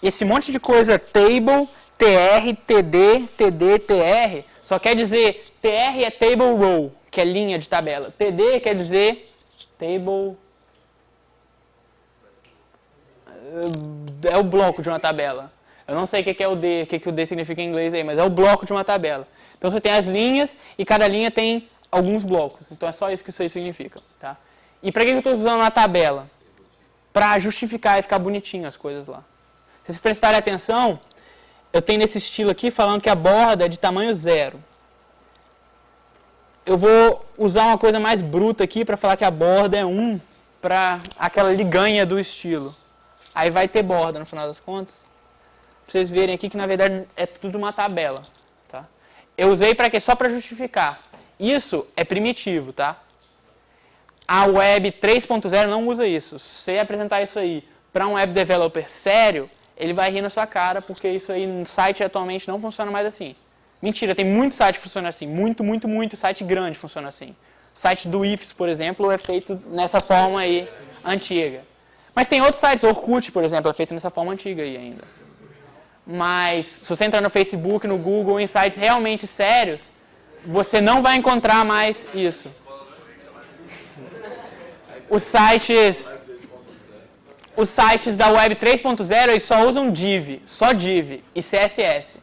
Esse monte de coisa, table, tr, td, td, tr, só quer dizer, tr é table row, que é linha de tabela. Td quer dizer table... é o bloco de uma tabela. Eu não sei o que é o D, o que o D significa em inglês aí, mas é o bloco de uma tabela. Então você tem as linhas e cada linha tem alguns blocos. Então é só isso que isso aí significa. Tá? E para que eu estou usando uma tabela? Para justificar e ficar bonitinho as coisas lá. Se vocês prestarem atenção, eu tenho nesse estilo aqui falando que a borda é de tamanho 0. Eu vou usar uma coisa mais bruta aqui para falar que a borda é 1 para aquela liganha do estilo. Aí vai ter borda no final das contas. Pra vocês verem aqui que na verdade é tudo uma tabela. Tá? Eu usei para quê? Só para justificar. Isso é primitivo, tá? A web 3.0 não usa isso. Se você apresentar isso aí para um web developer sério, ele vai rir na sua cara, porque isso aí no site atualmente não funciona mais assim. Mentira, tem muito site que funciona assim. Muito site grande funciona assim. O site do IFES, por exemplo, é feito nessa forma aí, antiga. Mas tem outros sites, Orkut, por exemplo, é feito nessa forma antiga aí ainda. Mas se você entrar no Facebook, no Google, em sites realmente sérios, você não vai encontrar mais isso. Os sites da Web 3.0, eles só usam div, só div e CSS.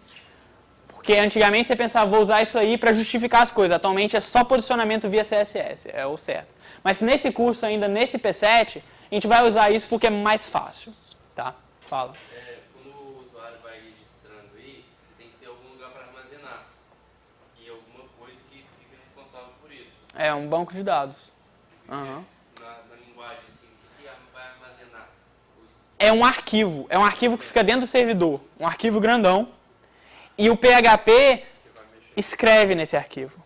Porque antigamente você pensava, vou usar isso aí para justificar as coisas. Atualmente é só posicionamento via CSS, é o certo. Mas nesse curso ainda, nesse P7, a gente vai usar isso porque é mais fácil. Tá? Fala. Quando o usuário vai registrando aí, você tem que ter algum lugar para armazenar. E alguma coisa que fica responsável por isso. É um banco de dados. Na linguagem, assim, o que vai armazenar? É um arquivo que fica dentro do servidor, um arquivo grandão, e o PHP escreve nesse arquivo.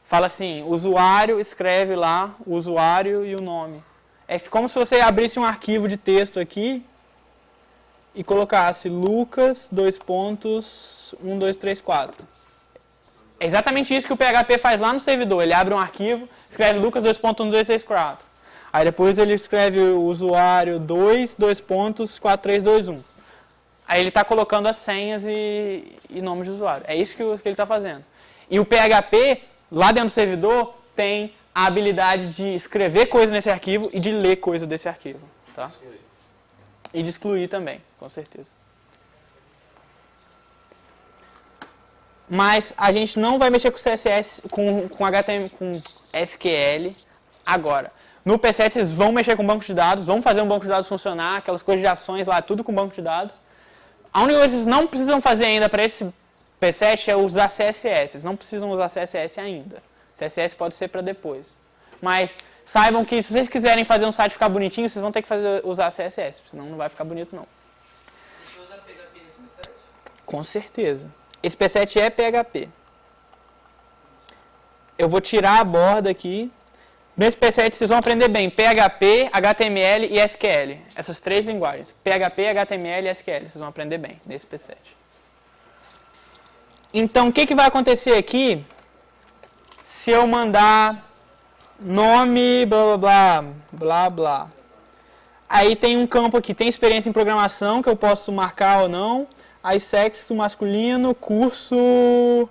Fala assim, usuário, escreve lá o usuário e o nome. É como se você abrisse um arquivo de texto aqui e colocasse Lucas, 2.1234. É exatamente isso que o PHP faz lá no servidor. Ele abre um arquivo, escreve Lucas 2.1234. Aí depois ele escreve o usuário 2.4321. Aí ele está colocando as senhas e nomes de usuário. É isso que ele está fazendo. E o PHP, lá dentro do servidor, tem a habilidade de escrever coisa nesse arquivo e de ler coisa desse arquivo. Tá? E de excluir também, com certeza. Mas a gente não vai mexer com CSS, com HTML, com SQL agora. No P7 vocês vão mexer com banco de dados, vão fazer um banco de dados funcionar, aquelas coisas de ações lá, tudo com banco de dados. A única coisa que vocês não precisam fazer ainda para esse P7 é usar CSS. Vocês não precisam usar CSS ainda. CSS pode ser para depois. Mas saibam que se vocês quiserem fazer um site ficar bonitinho, vocês vão ter que usar CSS, senão não vai ficar bonito não. Deixa eu usar PHP nesse P7? Com certeza. Esse P7 é PHP. Eu vou tirar a borda aqui. Nesse P7 vocês vão aprender bem PHP, HTML e SQL. Essas três linguagens. PHP, HTML e SQL. Vocês vão aprender bem nesse P7. Então, o que vai acontecer aqui se eu mandar nome, blá, blá, blá, blá. Aí tem um campo aqui, tem experiência em programação, que eu posso marcar ou não. Aí sexo masculino, curso,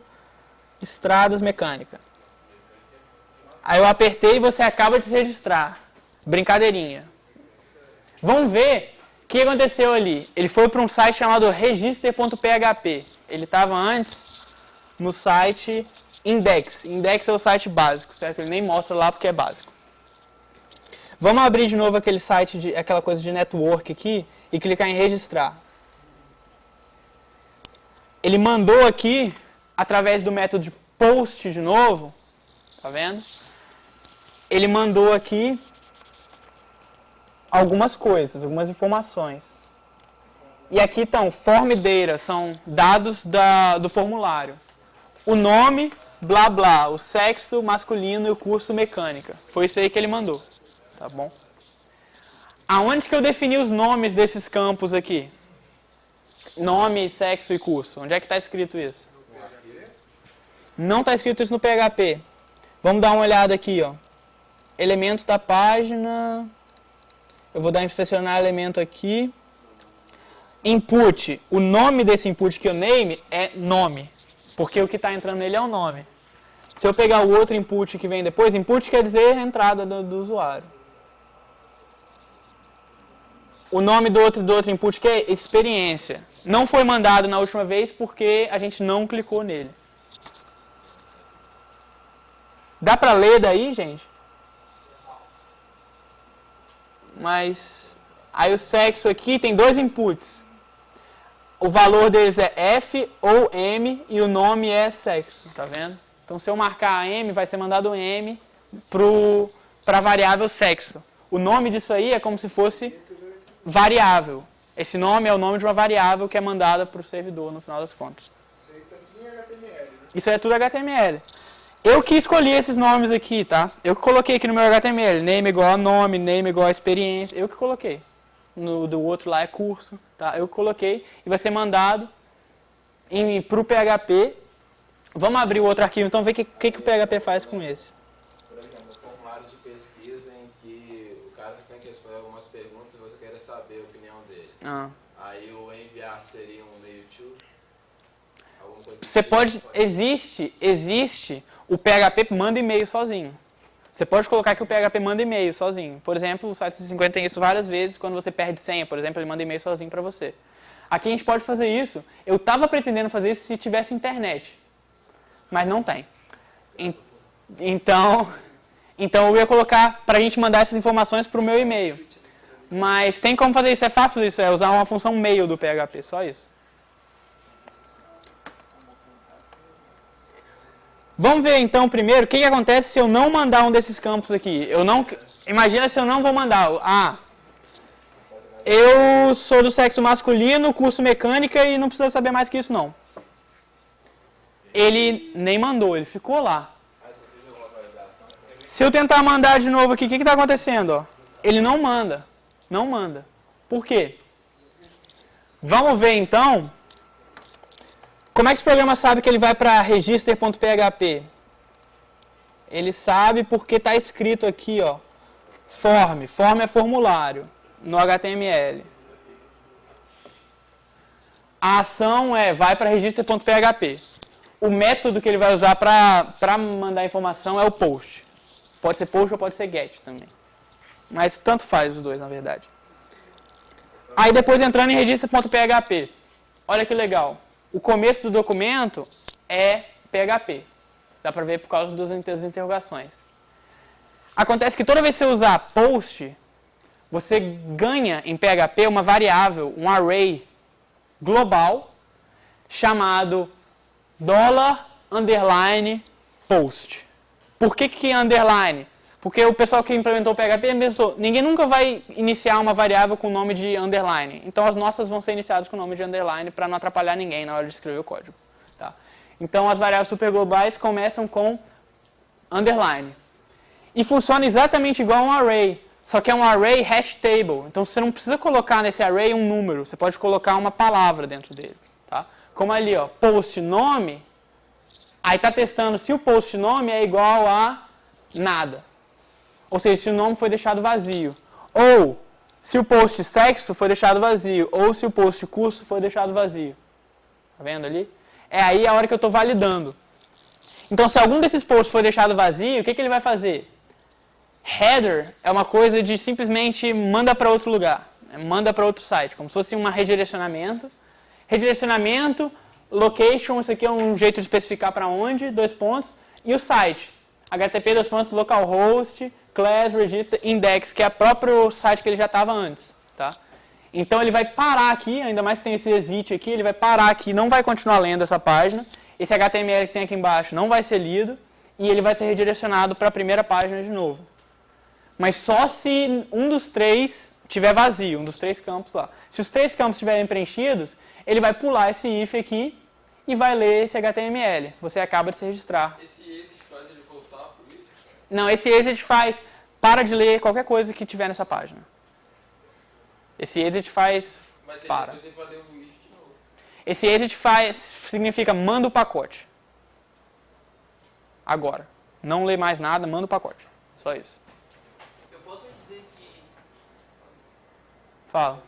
estradas, mecânica. Aí eu apertei e você acaba de se registrar. Brincadeirinha. Vamos ver o que aconteceu ali. Ele foi para um site chamado register.php. Ele estava antes no site Index. Index é o site básico, certo? Ele nem mostra lá porque é básico. Vamos abrir de novo aquele site, aquela coisa de network aqui e clicar em registrar. Ele mandou aqui, através do método de post de novo, tá vendo? Ele mandou aqui algumas coisas, algumas informações. E aqui estão form data, são dados do formulário. O nome, blá blá, o sexo masculino e o curso mecânica. Foi isso aí que ele mandou, tá bom? Aonde que eu defini os nomes desses campos aqui? Nome, sexo e curso. Onde é que está escrito isso? Não está escrito isso no PHP. Vamos dar uma olhada aqui, ó. Elementos da página. Eu vou dar inspecionar elemento aqui. Input. O nome desse input que eu name é nome. Porque o que está entrando nele é o nome. Se eu pegar o outro input que vem depois, input quer dizer a entrada do usuário. O nome do outro input que é experiência. Não foi mandado na última vez porque a gente não clicou nele. Dá para ler daí, gente? Mas aí o sexo aqui tem dois inputs. O valor deles é F ou M e o nome é sexo, tá vendo? Então se eu marcar M, vai ser mandado M para a variável sexo. O nome disso aí é como se fosse variável. Esse nome é o nome de uma variável que é mandada para o servidor no final das contas. Isso aí tá tudo em HTML, né? Isso é tudo HTML. Eu que escolhi esses nomes aqui, tá? Eu que coloquei aqui no meu HTML. Name igual a nome, name igual a experiência. Eu que coloquei. Do outro lá é curso, tá? Eu que coloquei e vai ser mandado para o PHP. Vamos abrir o outro arquivo, então ver o que o PHP faz com esse. Ah. Aí o enviar seria um meio to. Alguma coisa Você pode, existe, o PHP manda e-mail sozinho. Você pode colocar que o PHP manda e-mail sozinho. Por exemplo, o site 50 tem isso várias vezes, quando você perde senha, por exemplo, ele manda e-mail sozinho para você. Aqui a gente pode fazer isso. Eu estava pretendendo fazer isso se tivesse internet, mas não tem. Então eu ia colocar para a gente mandar essas informações para o meu e-mail. Mas tem como fazer isso, é fácil isso, é usar uma função mail do PHP, só isso. Vamos ver então primeiro o que acontece se eu não mandar um desses campos aqui. Imagina se eu não vou mandar. Eu sou do sexo masculino, curso mecânica e não precisa saber mais que isso não. Ele nem mandou, ele ficou lá. Se eu tentar mandar de novo aqui, o que está acontecendo? Ó? Ele não manda. Não manda. Por quê? Vamos ver então. Como é que esse programa sabe que ele vai para register.php? Ele sabe porque está escrito aqui, ó, form. Form é formulário no HTML. A ação vai para register.php. O método que ele vai usar para mandar informação é o post. Pode ser post ou pode ser get também. Mas tanto faz os dois, na verdade. Aí depois entrando em register.php. Olha que legal. O começo do documento é PHP. Dá para ver por causa das interrogações. Acontece que toda vez que você usar post, você ganha em PHP uma variável, um array global, chamado $_post. Por que underline? Porque o pessoal que implementou o PHP pensou, ninguém nunca vai iniciar uma variável com o nome de underline. Então as nossas vão ser iniciadas com o nome de underline para não atrapalhar ninguém na hora de escrever o código. Tá? Então as variáveis superglobais começam com underline. E funciona exatamente igual a um array, só que é um array hash table. Então você não precisa colocar nesse array um número, você pode colocar uma palavra dentro dele. Tá? Como ali, ó, post nome, aí está testando se o post nome é igual a nada. Ou seja, se o nome foi deixado vazio. Ou se o post sexo foi deixado vazio. Ou se o post curso foi deixado vazio. Tá vendo ali? É aí a hora que eu estou validando. Então, se algum desses posts foi deixado vazio, o que ele vai fazer? Header é uma coisa de simplesmente manda para outro lugar. Manda para outro site. Como se fosse um redirecionamento. Redirecionamento, location, isso aqui é um jeito de especificar para onde, 2 pontos. E o site. HTTP, 2 pontos, localhost, class, register, index, que é o próprio site que ele já estava antes. Tá? Então ele vai parar aqui, ainda mais que tem esse exit aqui, ele vai parar aqui, não vai continuar lendo essa página. Esse HTML que tem aqui embaixo não vai ser lido e ele vai ser redirecionado para a primeira página de novo. Mas só se um dos 3 tiver vazio, um dos 3 campos lá. Se os 3 campos estiverem preenchidos, ele vai pular esse if aqui e vai ler esse HTML. Você acaba de se registrar. Esse exit faz ele voltar pro if? Não, esse exit faz para de ler qualquer coisa que tiver nessa página. Esse exit faz Mas ele para. depois ele vai ler o if de novo. Esse exit faz significa manda o pacote. Agora. Não lê mais nada, manda o pacote. Só isso. Eu posso dizer que... Fala.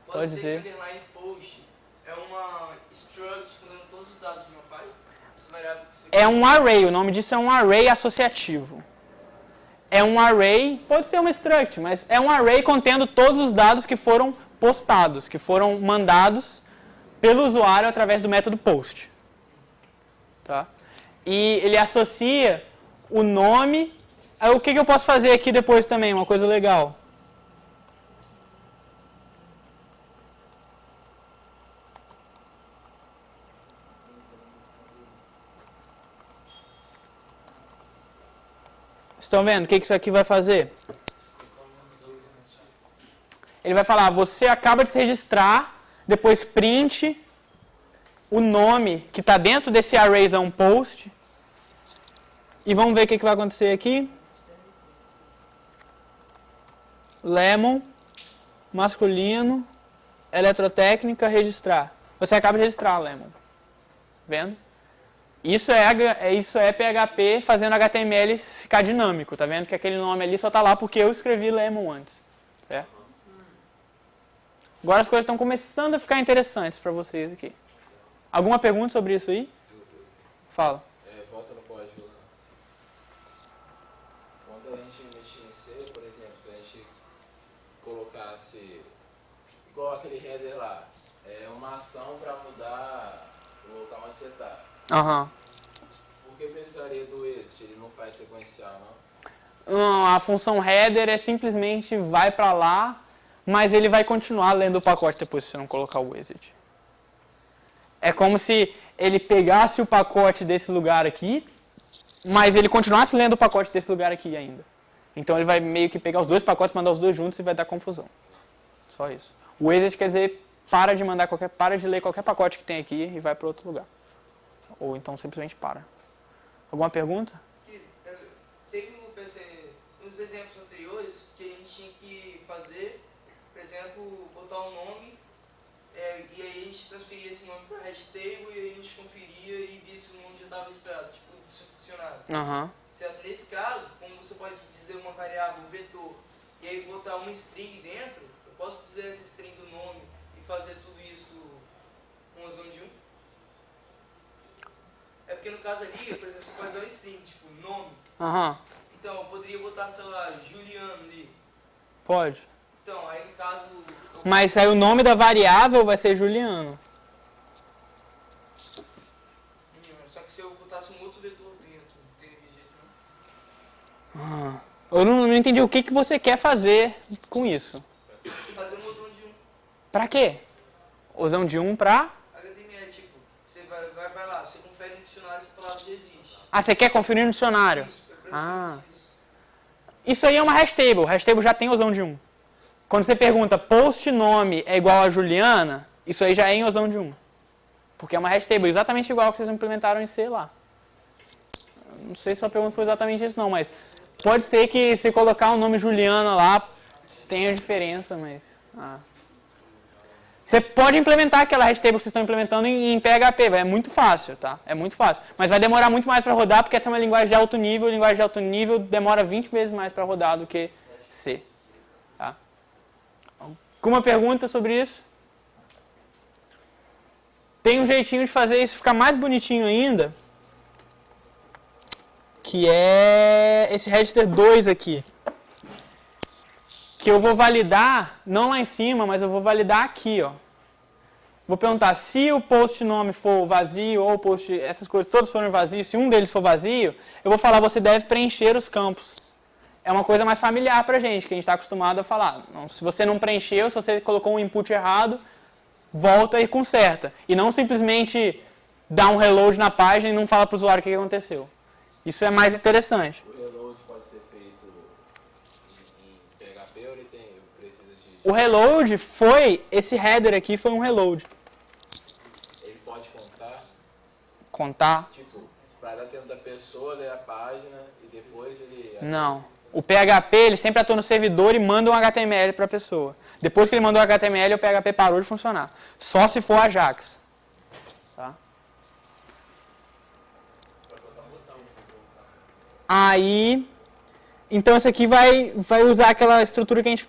Pode Pode dizer dizer. que underline post é uma struct contendo todos os dados de uma página? Essa variável que você... É um array, o nome disso é um array associativo. É um array, pode ser uma struct, mas é um array contendo todos os dados que foram postados, que foram mandados pelo usuário através do método post. Tá? E ele associa o nome... O que eu posso fazer aqui depois também, uma coisa legal. Estão vendo o que isso aqui vai fazer? Ele vai falar, você acaba de se registrar, depois print o nome que está dentro desse arrayzão post. E vamos ver o que vai acontecer aqui. Lemon, masculino, eletrotécnica, registrar. Você acaba de registrar, Lemon. Vendo? Isso é PHP fazendo HTML ficar dinâmico, tá vendo? Que aquele nome ali só tá lá porque eu escrevi Lemon antes, certo? Agora as coisas estão começando a ficar interessantes para vocês aqui. Alguma pergunta sobre isso aí? Fala. Volta no código lá. Quando a gente mexer em C, por exemplo, se a gente colocasse igual aquele header lá, é uma ação para mudar o local onde você está. Aham. Por que precisaria do exit? Ele não faz sequencial, não? Não, a função header é simplesmente vai para lá, mas ele vai continuar lendo o pacote depois se você não colocar o exit. É como se ele pegasse o pacote desse lugar aqui, mas ele continuasse lendo o pacote desse lugar aqui ainda. Então ele vai meio que pegar os dois pacotes, mandar os dois juntos e vai dar confusão. Só isso. O exit quer dizer para de ler qualquer pacote que tem aqui e vai para outro lugar. Ou então simplesmente para. Alguma pergunta? Teve nos exemplos anteriores que a gente tinha que fazer, por exemplo, botar um nome e aí a gente transferia esse nome para a hash table e aí a gente conferia e via se o nome já estava registrado, tipo do dicionário. Aham. Certo? Nesse caso, como você pode dizer uma variável vetor e aí botar uma string dentro, eu posso dizer essa string do nome e fazer tudo isso com a zona de 1? É porque no caso ali, por exemplo, você pode usar uma string, tipo nome. Aham. Então, eu poderia botar, sei lá, Juliano ali. Pode. Então, aí no caso... Mas aí o nome da variável vai ser Juliano. Só que se eu botasse um outro vetor dentro, não tem jeito não. Eu não entendi o que você quer fazer com isso. Fazer uma zona de 1. Pra quê? Usão de 1 pra... HTML, tipo, você vai lá, você confere no dicionário se a palavra já existe. Ah, você quer conferir no dicionário? Isso, isso. Isso aí é uma hash table. Hash table já tem usão de 1. Quando você pergunta post nome é igual a Juliana, isso aí já é em usão de 1. Porque é uma hash table exatamente igual que vocês implementaram em C lá. Não sei se a pergunta foi exatamente isso não, mas pode ser que se colocar o nome Juliana lá tenha diferença, mas... Você pode implementar aquela hash table que vocês estão implementando em PHP, é muito fácil, tá? É muito fácil. Mas vai demorar muito mais para rodar, porque essa é uma linguagem de alto nível, e linguagem de alto nível demora 20 vezes mais para rodar do que C. Tá? Alguma pergunta sobre isso? Tem um jeitinho de fazer isso ficar mais bonitinho ainda, que é esse register 2 aqui. Que eu vou validar, não lá em cima, mas eu vou validar aqui, ó. Vou perguntar se o post nome for vazio ou o post, essas coisas todas forem vazios, se um deles for vazio, eu vou falar você deve preencher os campos. É uma coisa mais familiar pra gente, que a gente está acostumado a falar. Não, se você não preencheu, se você colocou um input errado, volta e conserta. E não simplesmente dá um reload na página e não fala para o usuário o que aconteceu. Isso é mais interessante. O reload pode ser feito em PHP ou ele precisa de... O reload foi, esse header aqui foi um reload. Ele pode contar? Contar? Tipo, para dar tempo da pessoa ler a página e depois ele... Não. O PHP, ele sempre atua no servidor e manda um HTML para a pessoa. Depois que ele mandou o HTML, o PHP parou de funcionar. Só se for Ajax. Tá? Aí, então isso aqui vai usar aquela estrutura que a gente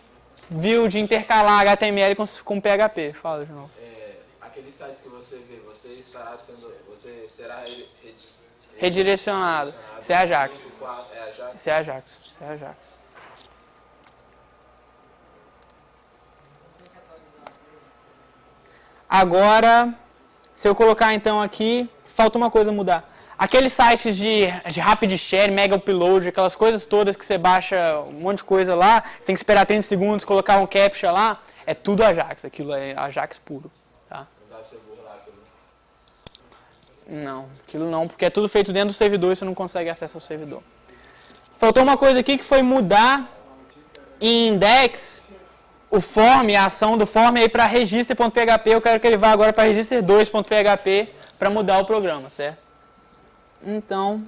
viu de intercalar HTML com PHP. Fala de novo. Aqueles sites que você vê, você será Redirecionado. Isso é Ajax. É Ajax? Isso é Ajax. Isso é Ajax. Agora, se eu colocar então aqui, falta uma coisa mudar. Aqueles sites de rapid share, mega upload, aquelas coisas todas que você baixa um monte de coisa lá, você tem que esperar 30 segundos, colocar um captcha lá, é tudo Ajax, aquilo é Ajax puro. Tá? Não dá pra você burlar aquilo? Não, aquilo não, porque é tudo feito dentro do servidor e você não consegue acesso ao servidor. Faltou uma coisa aqui que foi mudar em index o form, a ação do form aí para register.php, eu quero que ele vá agora para register2.php para mudar o programa, certo? Então,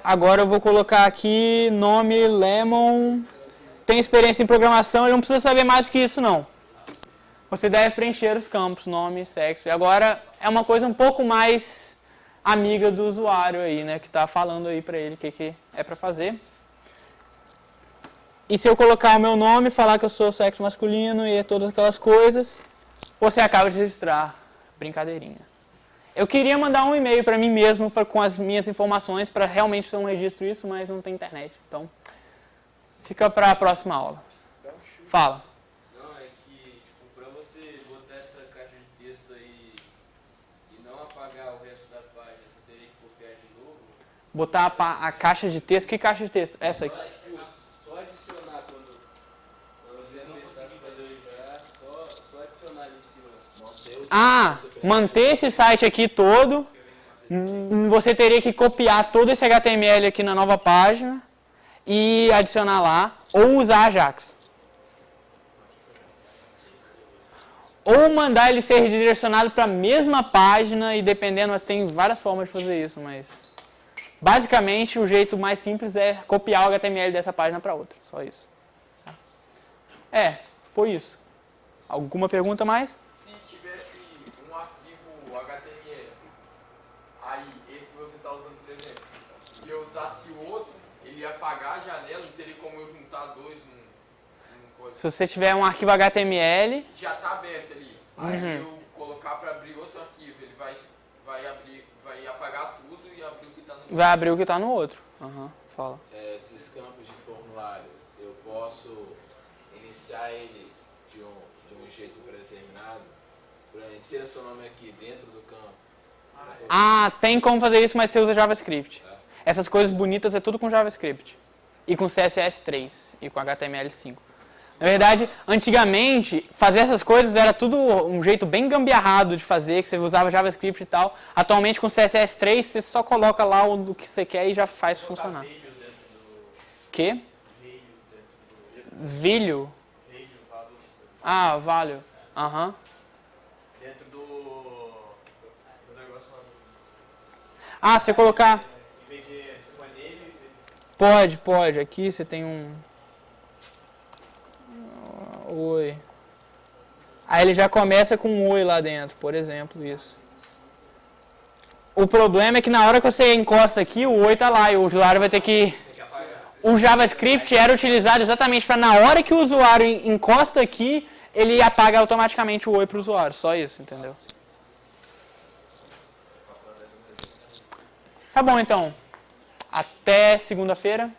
agora eu vou colocar aqui nome Lemon, tem experiência em programação, ele não precisa saber mais que isso não. Você deve preencher os campos, nome, sexo, e agora é uma coisa um pouco mais amiga do usuário aí, né, que está falando aí para ele o que é para fazer. E se eu colocar o meu nome, falar que eu sou sexo masculino e todas aquelas coisas, você acaba de registrar. Brincadeirinha. Eu queria mandar um e-mail para mim mesmo com as minhas informações para realmente ter um registro isso, mas não tem internet. Então, fica para a próxima aula. Fala. Não, é que, tipo, pra você botar essa caixa de texto aí e não apagar o resto da página, você teria que copiar de novo? Botar a caixa de texto. Que caixa de texto? Essa aqui. Só adicionar quando você não conseguir fazer já, só adicionar ali em cima. Manter esse site aqui todo. Você teria que copiar todo esse HTML aqui na nova página e adicionar lá, ou usar Ajax. Ou mandar ele ser redirecionado para a mesma página e dependendo, mas tem várias formas de fazer isso, mas basicamente o jeito mais simples é copiar o HTML dessa página para outra, só isso. Foi isso. Alguma pergunta mais? Se tivesse um arquivo HTML, aí esse que você está usando, por exemplo, e eu usasse o outro, ele ia apagar a janela, não teria como eu juntar dois num código. Se você tiver um arquivo HTML... Já está aberto ali. Aí eu colocar para abrir outro arquivo, ele vai apagar tudo e abrir o que está no outro. Vai abrir o que está no outro. Fala. Esses campos de formulário, eu posso iniciar ele de um jeito predeterminado? Por exemplo, insira seu nome aqui dentro do campo. Tem como fazer isso, mas você usa JavaScript. Essas coisas bonitas é tudo com JavaScript. E com CSS3 e com HTML5. Na verdade, antigamente, fazer essas coisas era tudo um jeito bem gambiarrado de fazer, que você usava JavaScript e tal. Atualmente, com CSS3, você só coloca lá o que você quer e já faz funcionar. Que? Vilho? Value. Dentro do negócio lá. Você colocar... Em vez de você põe nele... Pode. Aqui você tem um... Oi. Aí ele já começa com um oi lá dentro, por exemplo, isso. O problema é que na hora que você encosta aqui, o oi tá lá e o usuário vai ter que... O JavaScript era utilizado exatamente para na hora que o usuário encosta aqui, ele apaga automaticamente o oi para o usuário. Só isso, entendeu? Tá bom, então. Até segunda-feira.